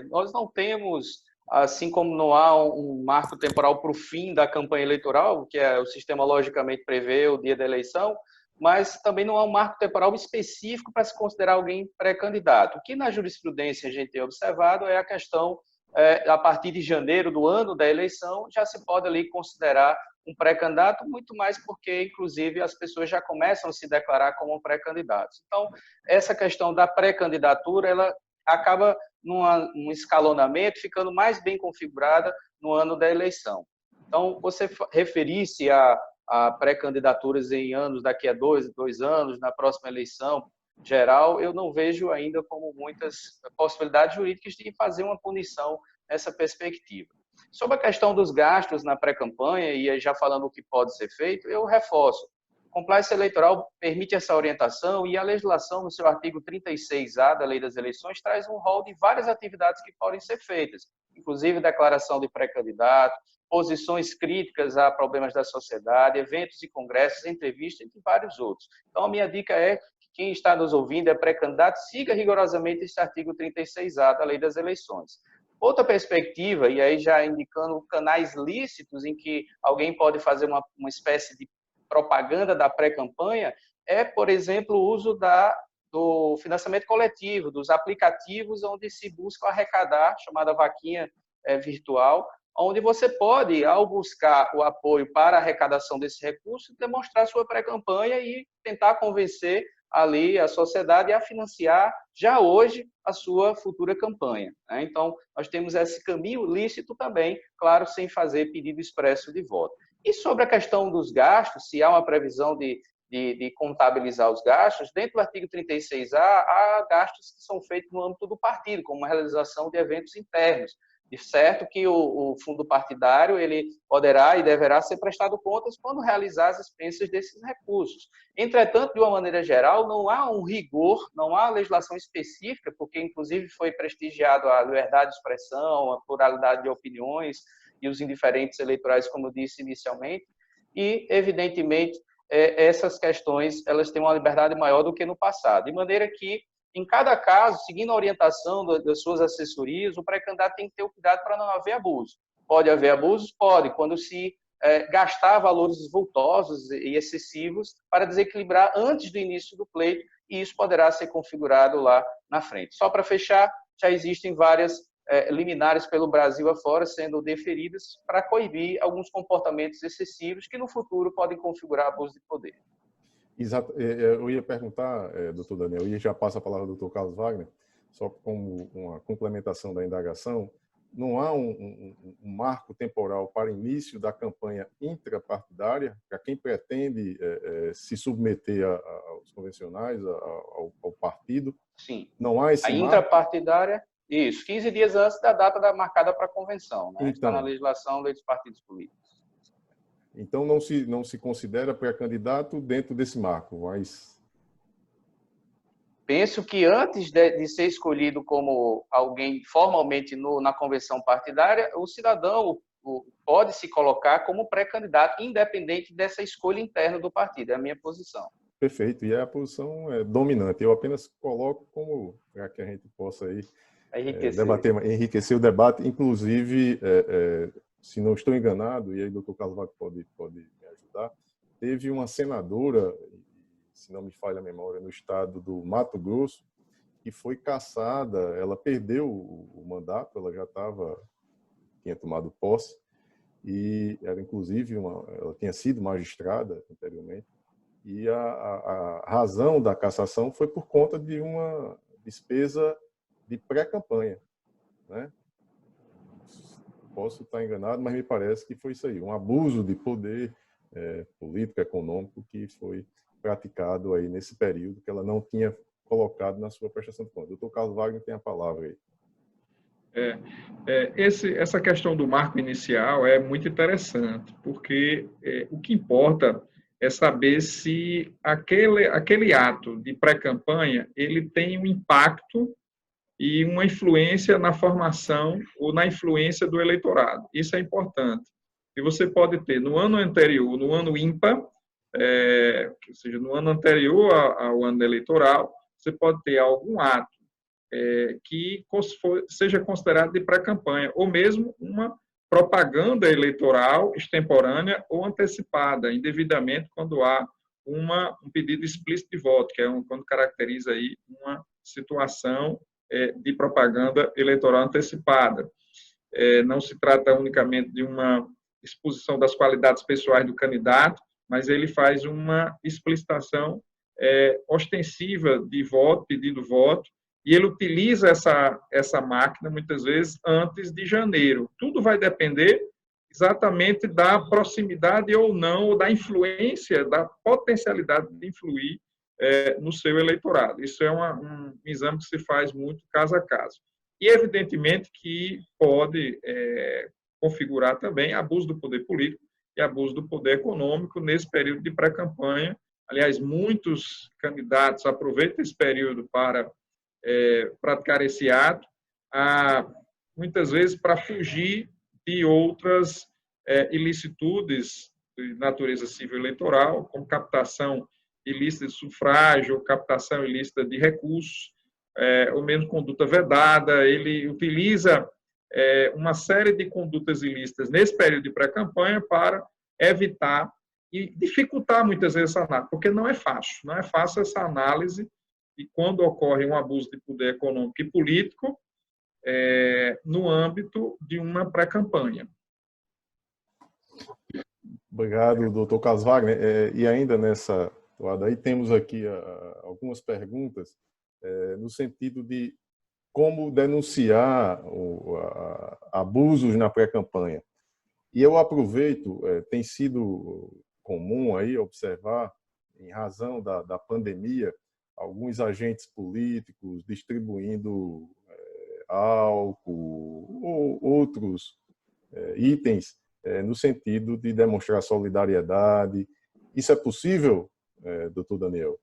nós não temos, assim como não há um marco temporal para o fim da campanha eleitoral, que o sistema logicamente prevê o dia da eleição, mas também não há um marco temporal específico para se considerar alguém pré-candidato. O que na jurisprudência a gente tem observado é a questão, a partir de janeiro do ano da eleição, já se pode ali considerar um pré-candidato, muito mais porque, inclusive, as pessoas já começam a se declarar como pré-candidatos. Então, essa questão da pré-candidatura, ela acaba num escalonamento, ficando mais bem configurada no ano da eleição. Então, você referir-se a pré-candidaturas em anos, daqui a dois anos, na próxima eleição geral, eu não vejo ainda como muitas possibilidades jurídicas de fazer uma punição nessa perspectiva. Sobre a questão dos gastos na pré-campanha, e aí já falando o que pode ser feito, eu reforço. O compliance eleitoral permite essa orientação e a legislação, no seu artigo 36A da Lei das Eleições, traz um rol de várias atividades que podem ser feitas, inclusive declaração de pré-candidato, posições críticas a problemas da sociedade, eventos e congressos, entrevistas, entre vários outros. Então, a minha dica é que quem está nos ouvindo é pré-candidato, siga rigorosamente esse artigo 36A da Lei das Eleições. Outra perspectiva, e aí já indicando canais lícitos em que alguém pode fazer uma espécie de propaganda da pré-campanha, é, por exemplo, o uso do financiamento coletivo, dos aplicativos onde se busca arrecadar, chamada vaquinha virtual, onde você pode, ao buscar o apoio para a arrecadação desse recurso, demonstrar sua pré-campanha e tentar convencer ali a sociedade a financiar já hoje a sua futura campanha. Então, nós temos esse caminho lícito também, claro, sem fazer pedido expresso de voto. E sobre a questão dos gastos, se há uma previsão de contabilizar os gastos, dentro do artigo 36A, há gastos que são feitos no âmbito do partido, como a realização de eventos internos. De certo que o fundo partidário ele poderá e deverá ser prestado contas quando realizar as expensas desses recursos. Entretanto, de uma maneira geral, não há um rigor, não há legislação específica, porque inclusive foi prestigiado a liberdade de expressão, a pluralidade de opiniões e os indiferentes eleitorais, como eu disse inicialmente, e, evidentemente, essas questões elas têm uma liberdade maior do que no passado, de maneira que, em cada caso, seguindo a orientação das suas assessorias, o pré-candidato tem que ter o cuidado para não haver abuso. Pode haver abusos? Pode, quando se gastar valores vultosos e excessivos para desequilibrar antes do início do pleito, e isso poderá ser configurado lá na frente. Só para fechar, já existem várias liminares pelo Brasil afora sendo deferidas para coibir alguns comportamentos excessivos que no futuro podem configurar abuso de poder. Exato. Eu ia perguntar, doutor Daniel, e já passo a palavra ao doutor Carlos Wagner, só como uma complementação da indagação, não há um marco temporal para início da campanha intrapartidária, para quem pretende se submeter aos convencionais, ao partido? Sim. Não há esse marco? A intrapartidária, isso, 15 dias antes da data marcada para a convenção, né? Então, está na legislação Lei dos Partidos Políticos. Então, não se considera pré-candidato dentro desse marco, mas... Penso que antes de ser escolhido como alguém formalmente na convenção partidária, o cidadão pode se colocar como pré-candidato, independente dessa escolha interna do partido. É a minha posição. Perfeito. E a posição dominante. Eu apenas coloco como para que a gente possa aí enriquecer o debate, inclusive... se não estou enganado, e aí o doutor Carlos Wagner pode me ajudar, teve uma senadora, se não me falha a memória, no estado do Mato Grosso, que foi cassada, ela perdeu o mandato, ela já tinha tomado posse, e era inclusive ela tinha sido magistrada anteriormente, e a razão da cassação foi por conta de uma despesa de pré-campanha, né? Posso estar enganado, mas me parece que foi isso aí, um abuso de poder político, econômico que foi praticado aí nesse período que ela não tinha colocado na sua prestação de contas. O doutor Carlos Wagner tem a palavra aí. Essa questão do marco inicial é muito interessante, porque o que importa é saber se aquele ato de pré-campanha ele tem um impacto e uma influência na formação ou na influência do eleitorado. Isso é importante. E você pode ter, no ano anterior, no ano ímpar, ou seja, no ano anterior ao ano eleitoral, você pode ter algum ato que seja considerado de pré-campanha, ou mesmo uma propaganda eleitoral extemporânea ou antecipada, indevidamente, quando há um pedido explícito de voto, que é quando caracteriza aí uma situação de propaganda eleitoral antecipada. Não se trata unicamente de uma exposição das qualidades pessoais do candidato, mas ele faz uma explicitação ostensiva de voto, pedindo voto, e ele utiliza essa máquina, muitas vezes, antes de janeiro. Tudo vai depender exatamente da proximidade ou não, ou da influência, da potencialidade de influir no seu eleitorado. Isso é um exame que se faz muito caso a caso. E, evidentemente, que pode configurar também abuso do poder político e abuso do poder econômico nesse período de pré-campanha. Aliás, muitos candidatos aproveitam esse período para praticar esse ato, muitas vezes para fugir de outras ilicitudes de natureza civil eleitoral, como captação ilícita de sufrágio, ou captação ilícita de recursos, ou mesmo conduta vedada. Ele utiliza uma série de condutas ilícitas nesse período de pré-campanha para evitar e dificultar muitas vezes essa análise, porque não é fácil essa análise de quando ocorre um abuso de poder econômico e político no âmbito de uma pré-campanha. Obrigado, doutor Carlos Wagner. E ainda nessa toada aí, temos aqui algumas perguntas no sentido de como denunciar abusos na pré-campanha. E eu aproveito, tem sido comum aí observar, em razão da pandemia, alguns agentes políticos distribuindo álcool ou outros itens no sentido de demonstrar solidariedade. Isso é possível, doutor Daniel?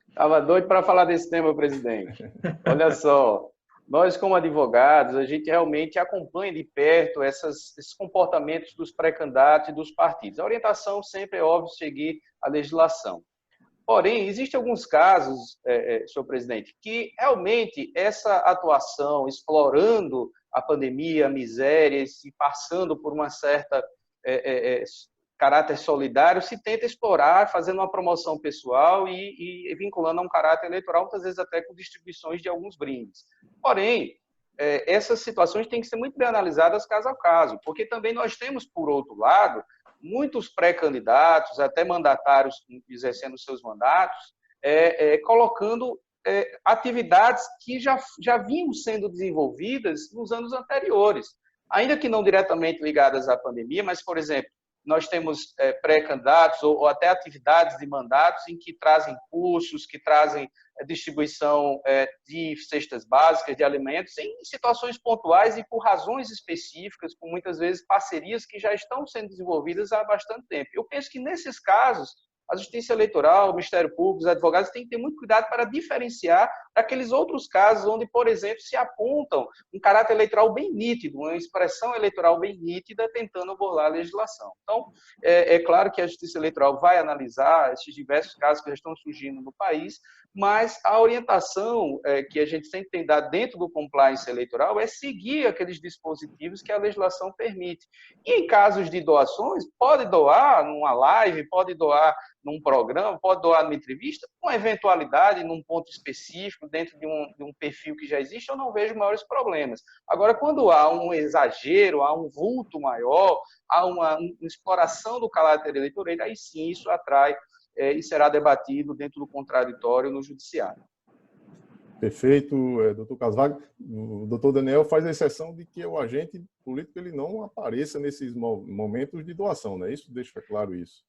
Estava doido para falar desse tema, presidente. Olha só, nós como advogados, a gente realmente acompanha de perto esses comportamentos dos pré-candidatos e dos partidos. A orientação sempre é óbvio seguir a legislação. Porém, existem alguns casos, senhor presidente, que realmente essa atuação, explorando a pandemia, a miséria, se passando por uma certa caráter solidário, se tenta explorar, fazendo uma promoção pessoal e vinculando a um caráter eleitoral, muitas vezes até com distribuições de alguns brindes. Porém, essas situações têm que ser muito bem analisadas caso a caso, porque também nós temos, por outro lado, muitos pré-candidatos, até mandatários exercendo seus mandatos, colocando atividades que já vinham sendo desenvolvidas nos anos anteriores, ainda que não diretamente ligadas à pandemia, mas, por exemplo, nós temos pré-candidatos ou até atividades de mandatos em que trazem cursos, que trazem distribuição de cestas básicas, de alimentos, em situações pontuais e por razões específicas, com muitas vezes parcerias que já estão sendo desenvolvidas há bastante tempo. Eu penso que nesses casos, a Justiça Eleitoral, o Ministério Público, os advogados têm que ter muito cuidado para diferenciar daqueles outros casos onde, por exemplo, se apontam um caráter eleitoral bem nítido, uma expressão eleitoral bem nítida, tentando burlar a legislação. Então, é claro que a Justiça Eleitoral vai analisar esses diversos casos que já estão surgindo no país, mas a orientação que a gente sempre tem dado dentro do compliance eleitoral é seguir aqueles dispositivos que a legislação permite. E em casos de doações, pode doar numa live, pode doar num programa, pode doar numa entrevista, com eventualidade, num ponto específico, dentro de um perfil que já existe, eu não vejo maiores problemas. Agora, quando há um exagero, há um vulto maior, há uma exploração do caráter eleitoreiro, aí sim isso atrai e será debatido dentro do contraditório no judiciário. Perfeito, doutor Carlos Wagner. O doutor Daniel faz a exceção de que o agente político ele não apareça nesses momentos de doação, não é isso? Deixa claro isso.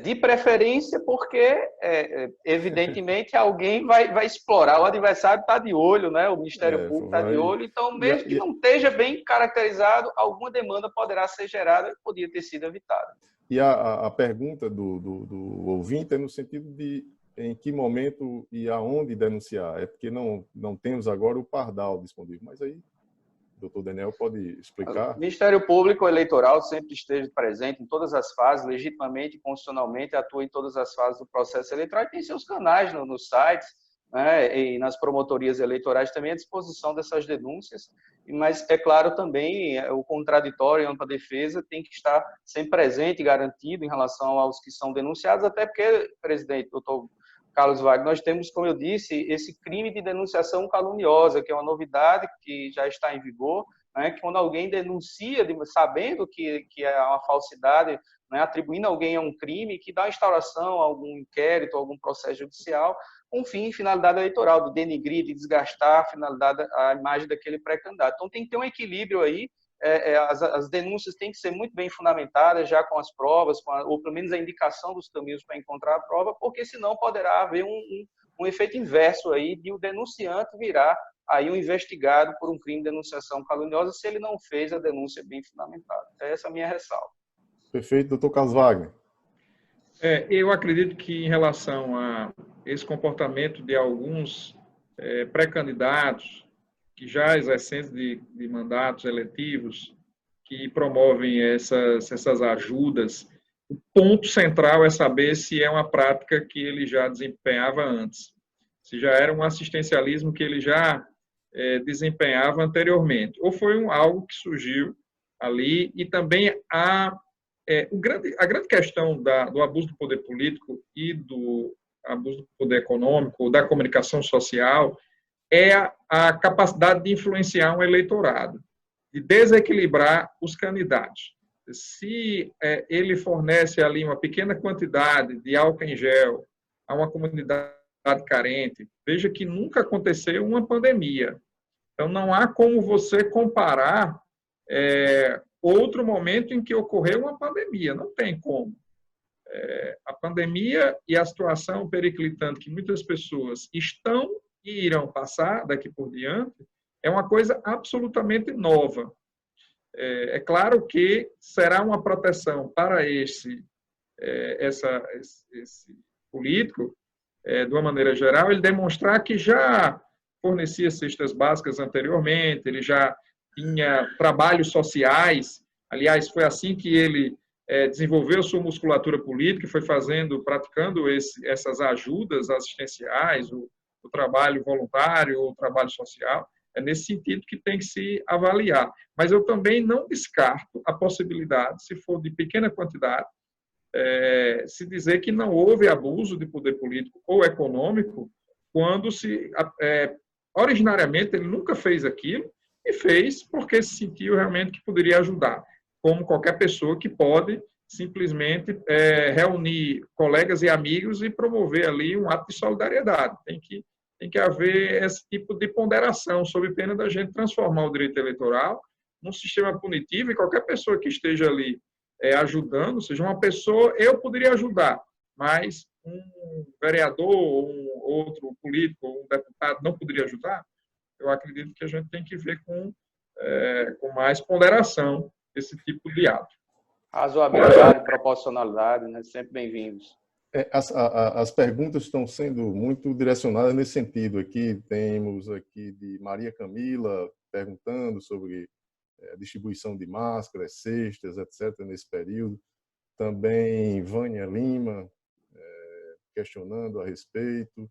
De preferência, porque, evidentemente, alguém vai explorar. O adversário está de olho, né? O Ministério Público está de olho. Então, mesmo que não esteja bem caracterizado, alguma demanda poderá ser gerada e podia ter sido evitada. E a pergunta do ouvinte é no sentido de em que momento e aonde denunciar. É porque não temos agora o pardal disponível. Mas aí, o doutor Daniel pode explicar? O Ministério Público Eleitoral sempre esteja presente em todas as fases, legitimamente e constitucionalmente, atua em todas as fases do processo eleitoral e tem seus canais nos sites, né, e nas promotorias eleitorais também à disposição dessas denúncias, mas é claro também o contraditório e a ampla defesa tem que estar sempre presente e garantido em relação aos que são denunciados, até porque, presidente, doutor Carlos Wagner, nós temos, como eu disse, esse crime de denunciação caluniosa, que é uma novidade que já está em vigor, né? Quando alguém denuncia, sabendo que é uma falsidade, né? Atribuindo alguém a um crime, que dá instauração a algum inquérito, algum processo judicial, com fim e finalidade eleitoral, de denigrir, de desgastar a imagem daquele pré-candidato. Então, tem que ter um equilíbrio aí. As denúncias têm que ser muito bem fundamentadas, já com as provas, ou pelo menos a indicação dos caminhos para encontrar a prova, porque senão poderá haver um efeito inverso aí de o denunciante virar aí um investigado por um crime de denunciação caluniosa se ele não fez a denúncia bem fundamentada. Essa é a minha ressalva. Perfeito, doutor Carlos Wagner. Eu acredito que em relação a esse comportamento de alguns pré-candidatos que já exercendo de mandatos eletivos, que promovem essas ajudas, o ponto central é saber se é uma prática que ele já desempenhava antes, se já era um assistencialismo que ele já desempenhava anteriormente, ou foi algo que surgiu ali, e também a grande questão do abuso do poder político e do abuso do poder econômico, da comunicação social, é a capacidade de influenciar um eleitorado, de desequilibrar os candidatos. Se ele fornece ali uma pequena quantidade de álcool em gel a uma comunidade carente, veja que nunca aconteceu uma pandemia. Então, não há como você comparar outro momento em que ocorreu uma pandemia. Não tem como. A pandemia e a situação periclitante que muitas pessoas estão e irão passar daqui por diante é uma coisa absolutamente nova. É claro que será uma proteção para esse político, de uma maneira geral, ele demonstrar que já fornecia cestas básicas anteriormente, ele já tinha trabalhos sociais. Aliás, foi assim que ele desenvolveu sua musculatura política, foi praticando essas ajudas assistenciais, o trabalho voluntário, o trabalho social. É nesse sentido que tem que se avaliar. Mas eu também não descarto a possibilidade, se for de pequena quantidade, se dizer que não houve abuso de poder político ou econômico, quando originariamente ele nunca fez aquilo e fez porque se sentiu realmente que poderia ajudar, como qualquer pessoa que pode simplesmente reunir colegas e amigos e promover ali um ato de solidariedade. Tem que haver esse tipo de ponderação, sob pena da gente transformar o direito eleitoral num sistema punitivo, e qualquer pessoa que esteja ali ajudando, seja uma pessoa, eu poderia ajudar, mas um vereador, ou um outro político, ou um deputado não poderia ajudar. Eu acredito que a gente tem que ver com mais ponderação esse tipo de ato. Razoabilidade, proporcionalidade, né? Sempre bem-vindos. As perguntas estão sendo muito direcionadas nesse sentido. Aqui temos aqui de Maria Camila perguntando sobre a distribuição de máscaras, cestas, etc., nesse período. Também Vânia Lima questionando a respeito.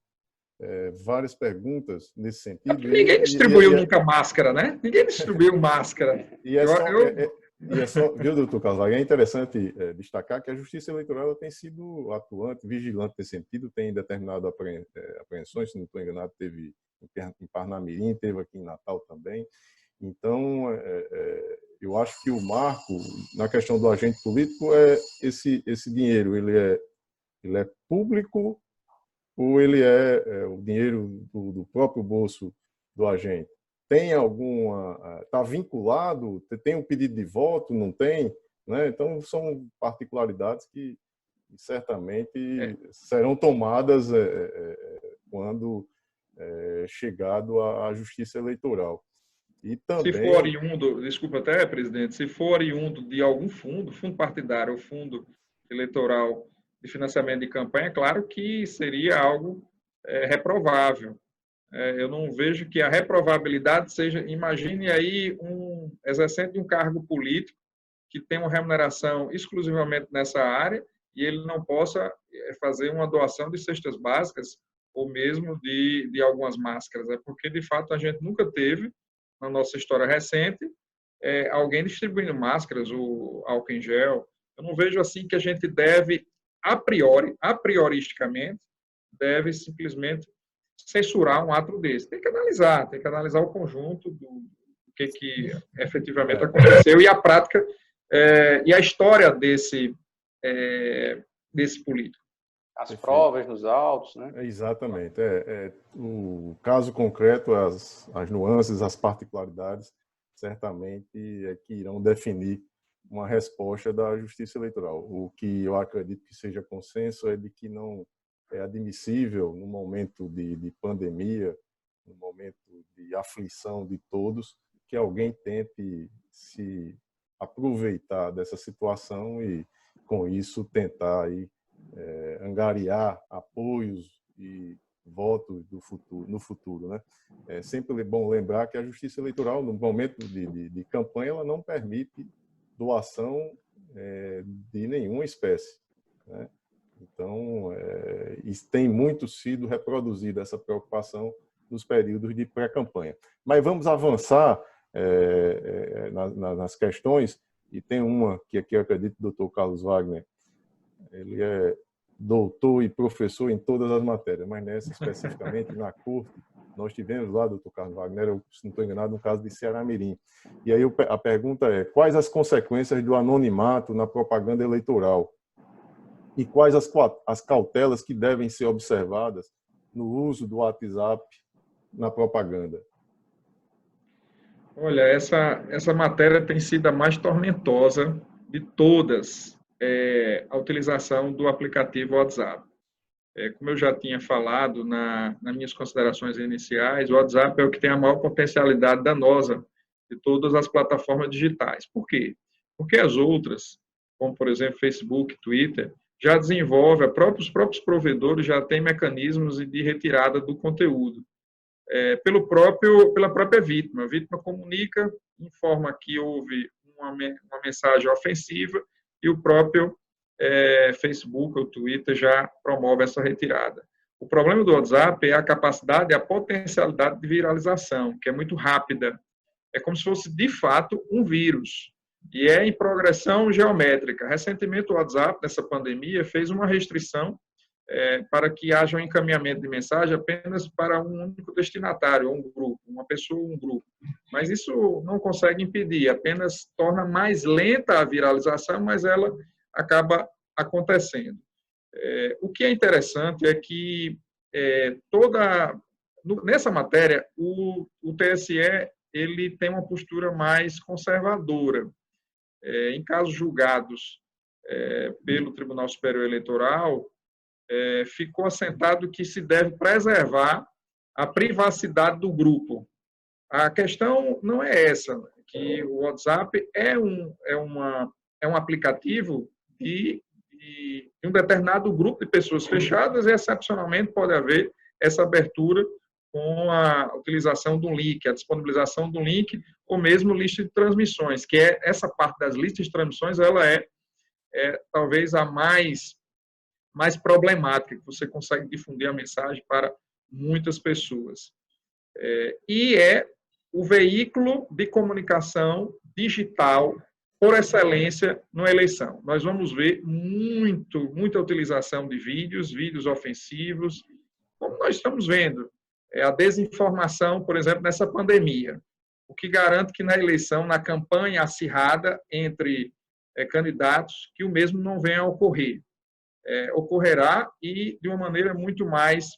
Várias perguntas nesse sentido. Ninguém distribuiu nunca máscara, né? Ninguém distribuiu máscara. E é só, viu, doutor Carlos Wagner, é interessante destacar que a Justiça Eleitoral tem sido atuante, vigilante nesse sentido, tem determinado apreensões, se não estou enganado, teve em Parnamirim, teve aqui em Natal também. Então, eu acho que o marco, na questão do agente político, é esse dinheiro, ele é público ou ele é o dinheiro do próprio bolso do agente? Tem está vinculado, tem um pedido de voto, não tem? Né? Então, são particularidades que certamente serão tomadas quando chegado à Justiça Eleitoral. E também... Se for oriundo, desculpa até, presidente, se for oriundo de algum fundo partidário ou fundo eleitoral de financiamento de campanha, claro que seria algo reprovável. Eu não vejo que a reprovabilidade seja... Imagine aí exercente de um cargo político que tem uma remuneração exclusivamente nessa área e ele não possa fazer uma doação de cestas básicas ou mesmo de algumas máscaras. É porque, de fato, a gente nunca teve, na nossa história recente, alguém distribuindo máscaras ou álcool em gel. Eu não vejo assim que a gente deve, prioristicamente, deve simplesmente censurar um ato desse. Tem que analisar o conjunto do que efetivamente aconteceu e a prática e a história desse político. As provas nos autos, né? Exatamente. O caso concreto, as nuances, as particularidades, certamente é que irão definir uma resposta da Justiça Eleitoral. O que eu acredito que seja consenso é de que não é admissível, no momento de pandemia, no momento de aflição de todos, que alguém tente se aproveitar dessa situação e, com isso, tentar aí, angariar apoios e votos no futuro, né? É sempre bom lembrar que a Justiça Eleitoral, no momento de campanha, ela não permite doação de nenhuma espécie, né? Então, isso tem muito sido reproduzida essa preocupação nos períodos de pré-campanha. Mas vamos avançar nas questões, e tem uma que aqui eu acredito que o Dr. Carlos Wagner, ele é doutor e professor em todas as matérias, mas nessa especificamente, na corte, nós tivemos lá, doutor Carlos Wagner, eu, se não estou enganado, no caso de Ceará-Mirim. E aí a pergunta é, quais as consequências do anonimato na propaganda eleitoral? E quais as cautelas que devem ser observadas no uso do WhatsApp na propaganda? Olha, essa matéria tem sido a mais tormentosa de todas, a utilização do aplicativo WhatsApp. Como eu já tinha falado nas minhas considerações iniciais, o WhatsApp é o que tem a maior potencialidade danosa de todas as plataformas digitais. Por quê? Porque as outras, como por exemplo Facebook, Twitter, já desenvolvem, os próprios provedores já têm mecanismos de retirada do conteúdo. Pela própria vítima. A vítima comunica, informa que houve uma mensagem ofensiva e o próprio Facebook ou Twitter já promove essa retirada. O problema do WhatsApp é a capacidade, a potencialidade de viralização, que é muito rápida. É como se fosse, de fato, um vírus. E é em progressão geométrica. Recentemente, o WhatsApp, nessa pandemia, fez uma restrição para que haja um encaminhamento de mensagem apenas para um único destinatário, um grupo, uma pessoa, um grupo. Mas isso não consegue impedir, apenas torna mais lenta a viralização, mas ela acaba acontecendo. O que é interessante é que nessa matéria, o TSE ele tem uma postura mais conservadora. Em casos julgados pelo Tribunal Superior Eleitoral, ficou assentado que se deve preservar a privacidade do grupo. A questão não é essa, que o WhatsApp é um aplicativo de um determinado grupo de pessoas fechadas e, excepcionalmente, pode haver essa abertura com a utilização de um link, a disponibilização de um link, ou mesmo lista de transmissões, que essa parte das listas de transmissões, ela é talvez a mais problemática, que você consegue difundir a mensagem para muitas pessoas. E é o veículo de comunicação digital por excelência na eleição. Nós vamos ver muita utilização de vídeos ofensivos, como nós estamos vendo. A desinformação, por exemplo, nessa pandemia, o que garante que na eleição, na campanha acirrada entre candidatos, que o mesmo não venha a ocorrer. Ocorrerá e de uma maneira muito mais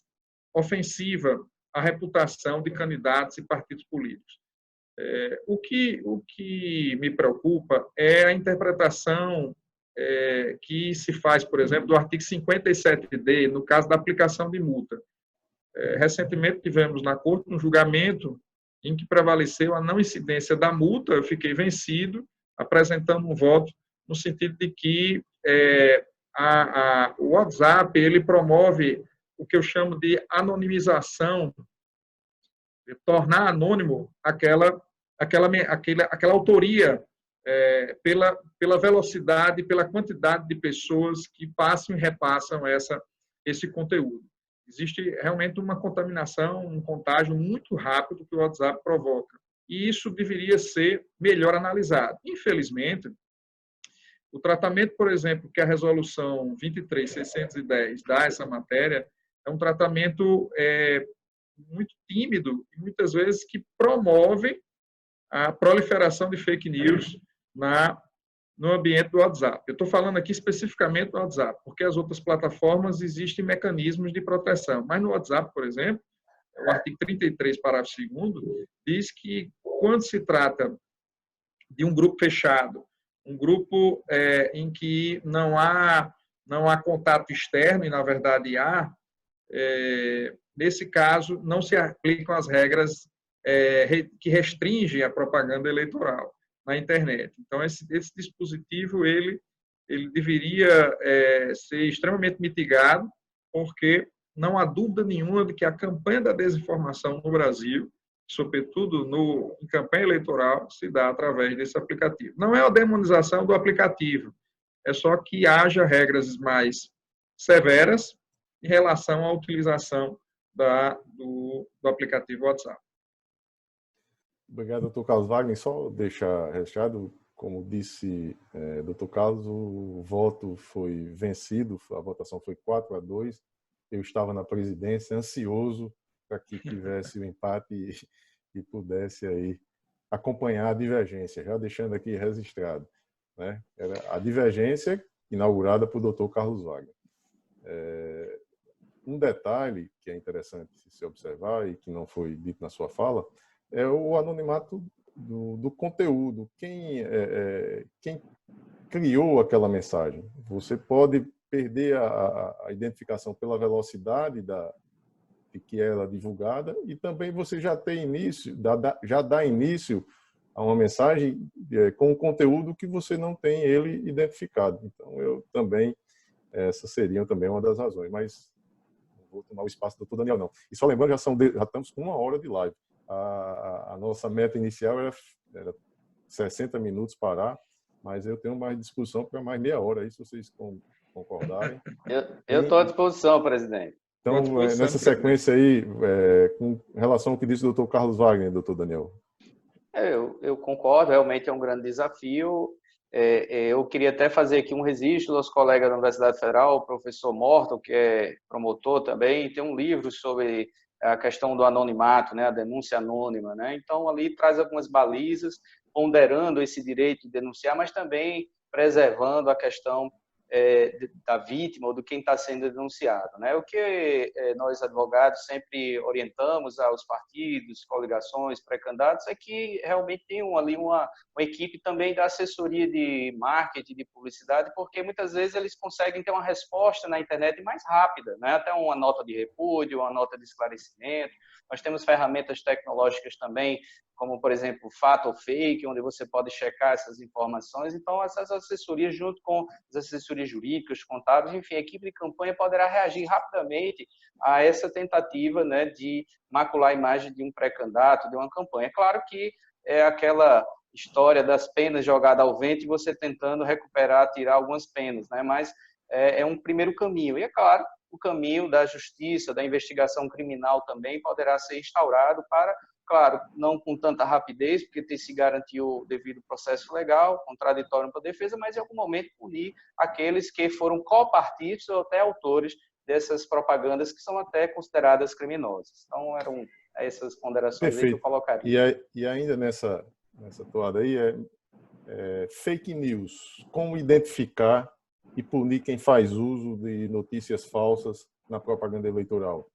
ofensiva à reputação de candidatos e partidos políticos. O que me preocupa é a interpretação que se faz, por exemplo, do artigo 57D, no caso da aplicação de multa. Recentemente tivemos na Corte um julgamento em que prevaleceu a não incidência da multa, eu fiquei vencido, apresentando um voto no sentido de que o WhatsApp ele promove o que eu chamo de anonimização, de tornar anônimo aquela autoria pela velocidade, pela quantidade de pessoas que passam e repassam esse conteúdo. Existe realmente uma contaminação, um contágio muito rápido que o WhatsApp provoca. E isso deveria ser melhor analisado. Infelizmente, o tratamento, por exemplo, que a resolução 23.610 dá a essa matéria, é um tratamento muito tímido e muitas vezes que promove a proliferação de fake news no ambiente do WhatsApp. Eu estou falando aqui especificamente do WhatsApp, porque as outras plataformas existem mecanismos de proteção. Mas no WhatsApp, por exemplo, o artigo 33, parágrafo 2º, diz que quando se trata de um grupo fechado, um grupo em que não há contato externo, e na verdade há, nesse caso, não se aplicam as regras que restringem a propaganda eleitoral na internet. Então, esse dispositivo ele deveria ser extremamente mitigado, porque não há dúvida nenhuma de que a campanha da desinformação no Brasil, sobretudo em campanha eleitoral, se dá através desse aplicativo. Não é a demonização do aplicativo, é só que haja regras mais severas em relação à utilização do aplicativo WhatsApp. Obrigado, doutor Carlos Wagner. Só deixar registrado, como disse doutor Carlos, o voto foi vencido, a votação foi 4-2. Eu estava na presidência, ansioso para que tivesse o empate e pudesse aí acompanhar a divergência, já deixando aqui registrado, né? Era a divergência inaugurada por doutor Carlos Wagner. Um detalhe que é interessante se observar e que não foi dito na sua fala é o anonimato do conteúdo. Quem criou aquela mensagem? Você pode perder a identificação pela velocidade de que ela é divulgada, e também você já dá início a uma mensagem com um conteúdo que você não tem ele identificado. Então, essa seria também uma das razões, mas não vou tomar o espaço do doutor Daniel, não. E só lembrando, já estamos com 1 hora de live. A nossa meta inicial era 60 minutos parar, mas eu tenho mais discussão para mais meia hora, aí, se vocês concordarem. Eu estou à disposição, presidente. Então, nessa sequência aí, com relação ao que disse o doutor Carlos Wagner, doutor Daniel. Eu concordo, realmente é um grande desafio. Eu queria até fazer aqui um registro dos colegas da Universidade Federal, o professor Morton, que é promotor também, tem um livro sobre a questão do anonimato, né, a denúncia anônima, né? Então, ali traz algumas balizas, ponderando esse direito de denunciar, mas também preservando a questão da vítima ou de quem está sendo denunciado, né? O que nós advogados sempre orientamos aos partidos, coligações, pré-candidatos é que realmente tenham ali uma equipe também da assessoria de marketing, de publicidade, porque muitas vezes eles conseguem ter uma resposta na internet mais rápida, né? Até uma nota de repúdio, uma nota de esclarecimento. Nós temos ferramentas tecnológicas também, como, por exemplo, fato ou fake, onde você pode checar essas informações. Então, essas assessorias, junto com as assessorias jurídicas, contábeis, enfim, a equipe de campanha poderá reagir rapidamente a essa tentativa, né, de macular a imagem de um pré-candidato, de uma campanha. É claro que é aquela história das penas jogadas ao vento e você tentando recuperar, tirar algumas penas, né? Mas é um primeiro caminho. E, é claro, o caminho da justiça, da investigação criminal também poderá ser instaurado para, claro, não com tanta rapidez, porque tem se garantiu o devido processo legal, contraditório para a defesa, mas em algum momento punir aqueles que foram copartícipes ou até autores dessas propagandas que são até consideradas criminosas. Então, eram essas ponderações aí que eu colocaria. E ainda nessa toada aí, fake news. Como identificar e punir quem faz uso de notícias falsas na propaganda eleitoral?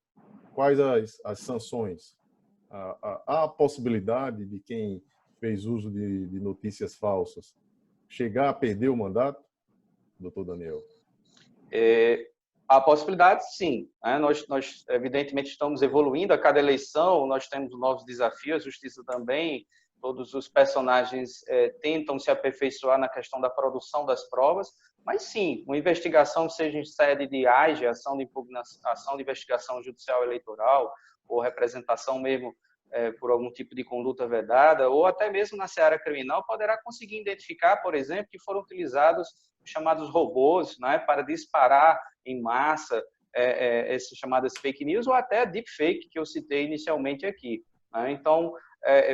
Quais as sanções? Há a possibilidade de quem fez uso de notícias falsas chegar a perder o mandato, doutor Daniel? Há possibilidade, sim. Nós, evidentemente, estamos evoluindo. A cada eleição, nós temos novos desafios, a justiça também. Todos os personagens tentam se aperfeiçoar na questão da produção das provas, mas sim, uma investigação que seja em sede de AIGE, ação de impugnação, ação de investigação judicial eleitoral, ou representação mesmo por algum tipo de conduta vedada, ou até mesmo na seara criminal, poderá conseguir identificar, por exemplo, que foram utilizados os chamados robôs, né, para disparar em massa essas chamadas fake news, ou até deepfake, que eu citei inicialmente aqui. Né? Então,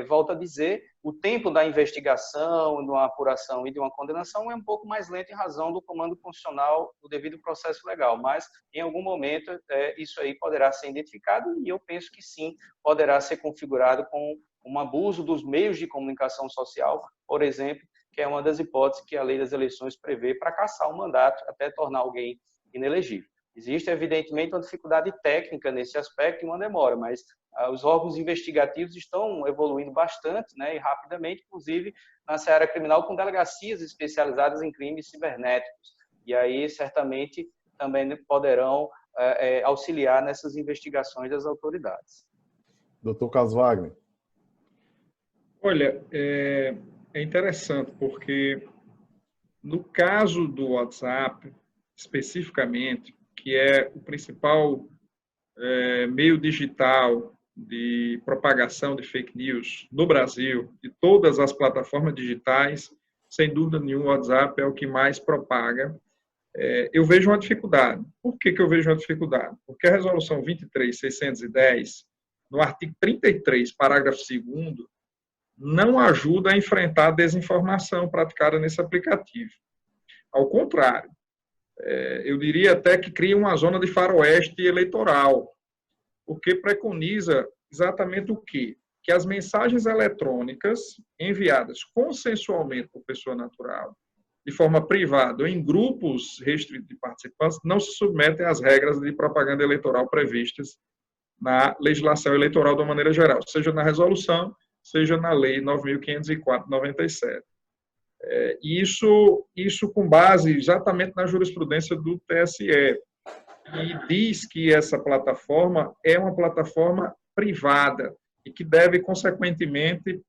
volto a dizer, o tempo da investigação, de uma apuração e de uma condenação é um pouco mais lento em razão do comando constitucional do devido processo legal, mas em algum momento isso aí poderá ser identificado e eu penso que sim, poderá ser configurado com um abuso dos meios de comunicação social, por exemplo, que é uma das hipóteses que a lei das eleições prevê para cassar o mandato até tornar alguém inelegível. Existe, evidentemente, uma dificuldade técnica nesse aspecto e uma demora, mas os órgãos investigativos estão evoluindo bastante, né, e rapidamente, inclusive na seara criminal, com delegacias especializadas em crimes cibernéticos. E aí, certamente, também poderão auxiliar nessas investigações das autoridades. Doutor Carlos Wagner. Olha, é interessante, porque no caso do WhatsApp, especificamente, que é o principal meio digital de propagação de fake news no Brasil, de todas as plataformas digitais, sem dúvida nenhuma, o WhatsApp é o que mais propaga. Eu vejo uma dificuldade. Por que eu vejo uma dificuldade? Porque a resolução 23.610, no artigo 33, parágrafo 2º, não ajuda a enfrentar a desinformação praticada nesse aplicativo. Ao contrário, eu diria até que cria uma zona de faroeste eleitoral, porque preconiza exatamente o quê? Que as mensagens eletrônicas enviadas consensualmente por pessoa natural, de forma privada ou em grupos restritos de participantes, não se submetem às regras de propaganda eleitoral previstas na legislação eleitoral de uma maneira geral, seja na resolução, seja na lei 9.504/97. Isso com base exatamente na jurisprudência do TSE, e diz que essa plataforma é uma plataforma privada e que deve, consequentemente,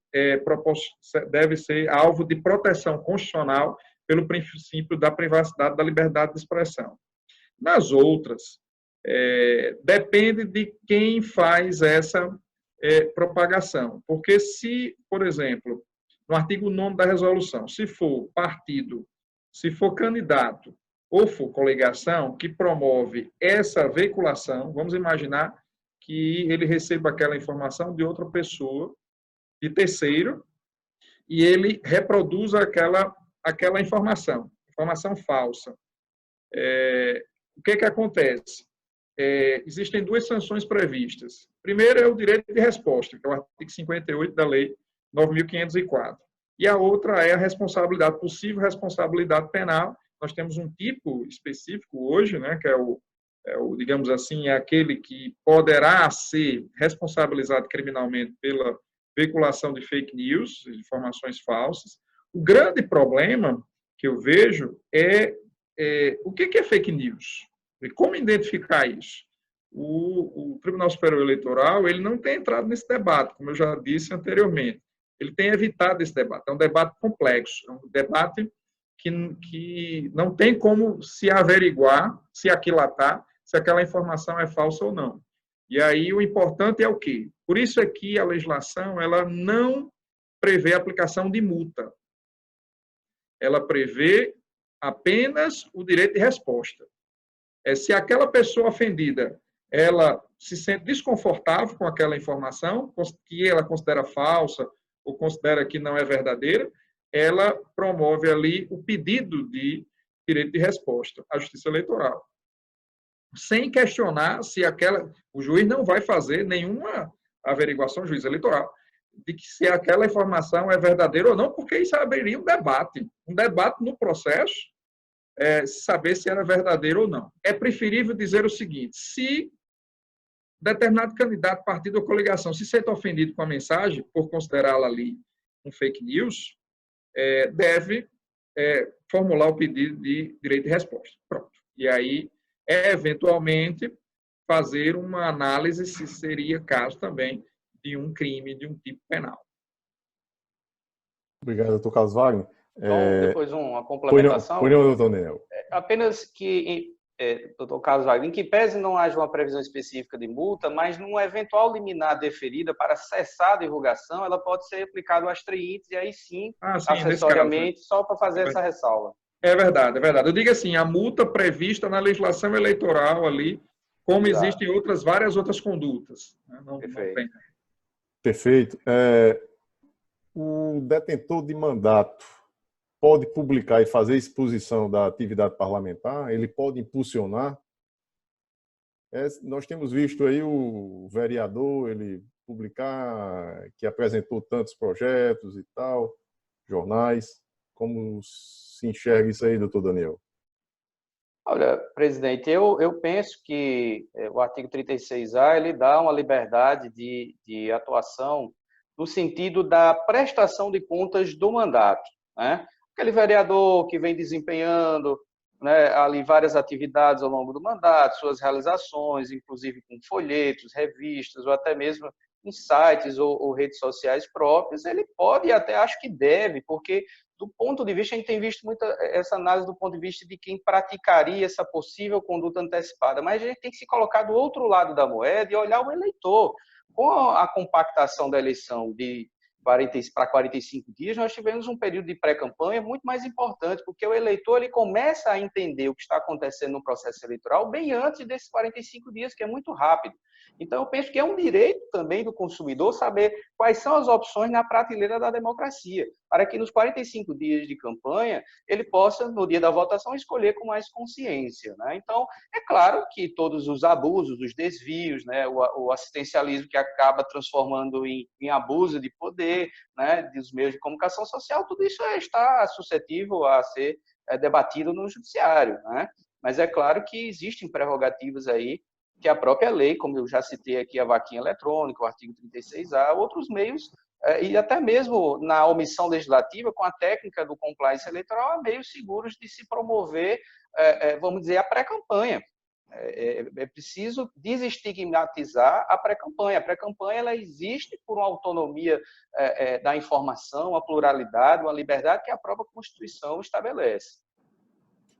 deve ser alvo de proteção constitucional pelo princípio da privacidade da liberdade de expressão. Nas outras, depende de quem faz essa propagação, porque se, por exemplo, no artigo 9º da resolução, se for partido, se for candidato ou for coligação que promove essa veiculação, vamos imaginar que ele receba aquela informação de outra pessoa, de terceiro, e ele reproduza aquela informação falsa. O que acontece? Existem duas sanções previstas. Primeiro é o direito de resposta, que é o artigo 58 da lei 9.504. E a outra é a responsabilidade, possível responsabilidade penal. Nós temos um tipo específico hoje, né, que é o digamos assim, é aquele que poderá ser responsabilizado criminalmente pela veiculação de fake news, de informações falsas. O grande problema que eu vejo o que é fake news? E como identificar isso? O Tribunal Superior Eleitoral ele não tem entrado nesse debate, como eu já disse anteriormente. Ele tem evitado esse debate. É um debate complexo, é um debate que não tem como se averiguar, se aquilatar, se aquela informação é falsa ou não. E aí o importante é o quê? Por isso é que a legislação ela não prevê a aplicação de multa. Ela prevê apenas o direito de resposta. Se aquela pessoa ofendida ela se sente desconfortável com aquela informação, que ela considera falsa ou considera que não é verdadeira, ela promove ali o pedido de direito de resposta à Justiça Eleitoral. Sem questionar se o juiz não vai fazer nenhuma averiguação, juiz eleitoral, de que se aquela informação é verdadeira ou não, porque isso abriria um debate no processo, saber se era verdadeiro ou não. É preferível dizer o seguinte: se determinado candidato, partido ou coligação se sente ofendido com a mensagem, por considerá-la ali um fake news, deve formular o pedido de direito de resposta. Pronto. E aí, eventualmente, fazer uma análise se seria caso também de um crime de um tipo penal. Obrigado, doutor Carlos Wagner. Então, depois uma complementação. Por doutor Nel. Apenas que, doutor Carlos Wagner, em que pese não haja uma previsão específica de multa, mas numa eventual liminar deferida para cessar a divulgação, ela pode ser aplicada ao extraítes e aí sim, acessoriamente, só para fazer essa ressalva. É verdade. Eu digo assim, a multa prevista na legislação eleitoral ali, como existem várias outras condutas. Perfeito. Perfeito. O detentor de mandato pode publicar e fazer exposição da atividade parlamentar? Ele pode impulsionar? Nós temos visto aí o vereador, ele publicar, que apresentou tantos projetos e tal, jornais. Como se enxerga isso aí, doutor Daniel? Olha, presidente, eu penso que o artigo 36A ele dá uma liberdade de atuação no sentido da prestação de contas do mandato, né? Aquele vereador que vem desempenhando, né, ali várias atividades ao longo do mandato, suas realizações, inclusive com folhetos, revistas ou até mesmo em sites ou redes sociais próprias, ele pode e até acho que deve, porque do ponto de vista, a gente tem visto muita essa análise do ponto de vista de quem praticaria essa possível conduta antecipada, mas a gente tem que se colocar do outro lado da moeda e olhar o eleitor. Com a compactação da eleição de 40 para 45 dias, nós tivemos um período de pré-campanha muito mais importante, porque o eleitor ele começa a entender o que está acontecendo no processo eleitoral bem antes desses 45 dias, que é muito rápido. Então, eu penso que é um direito também do consumidor saber quais são as opções na prateleira da democracia, para que nos 45 dias de campanha ele possa, no dia da votação, escolher com mais consciência, né? Então, é claro que todos os abusos, os desvios, né, o assistencialismo que acaba transformando em abuso de poder, né, dos meios de comunicação social, tudo isso está suscetível a ser debatido no judiciário, né? Mas é claro que existem prerrogativas aí que a própria lei, como eu já citei aqui, a vaquinha eletrônica, o artigo 36A, outros meios, e até mesmo na omissão legislativa, com a técnica do compliance eleitoral, há meios seguros de se promover, vamos dizer, a pré-campanha. É preciso desestigmatizar a pré-campanha. A pré-campanha ela existe por uma autonomia da informação, uma pluralidade, uma liberdade que a própria Constituição estabelece.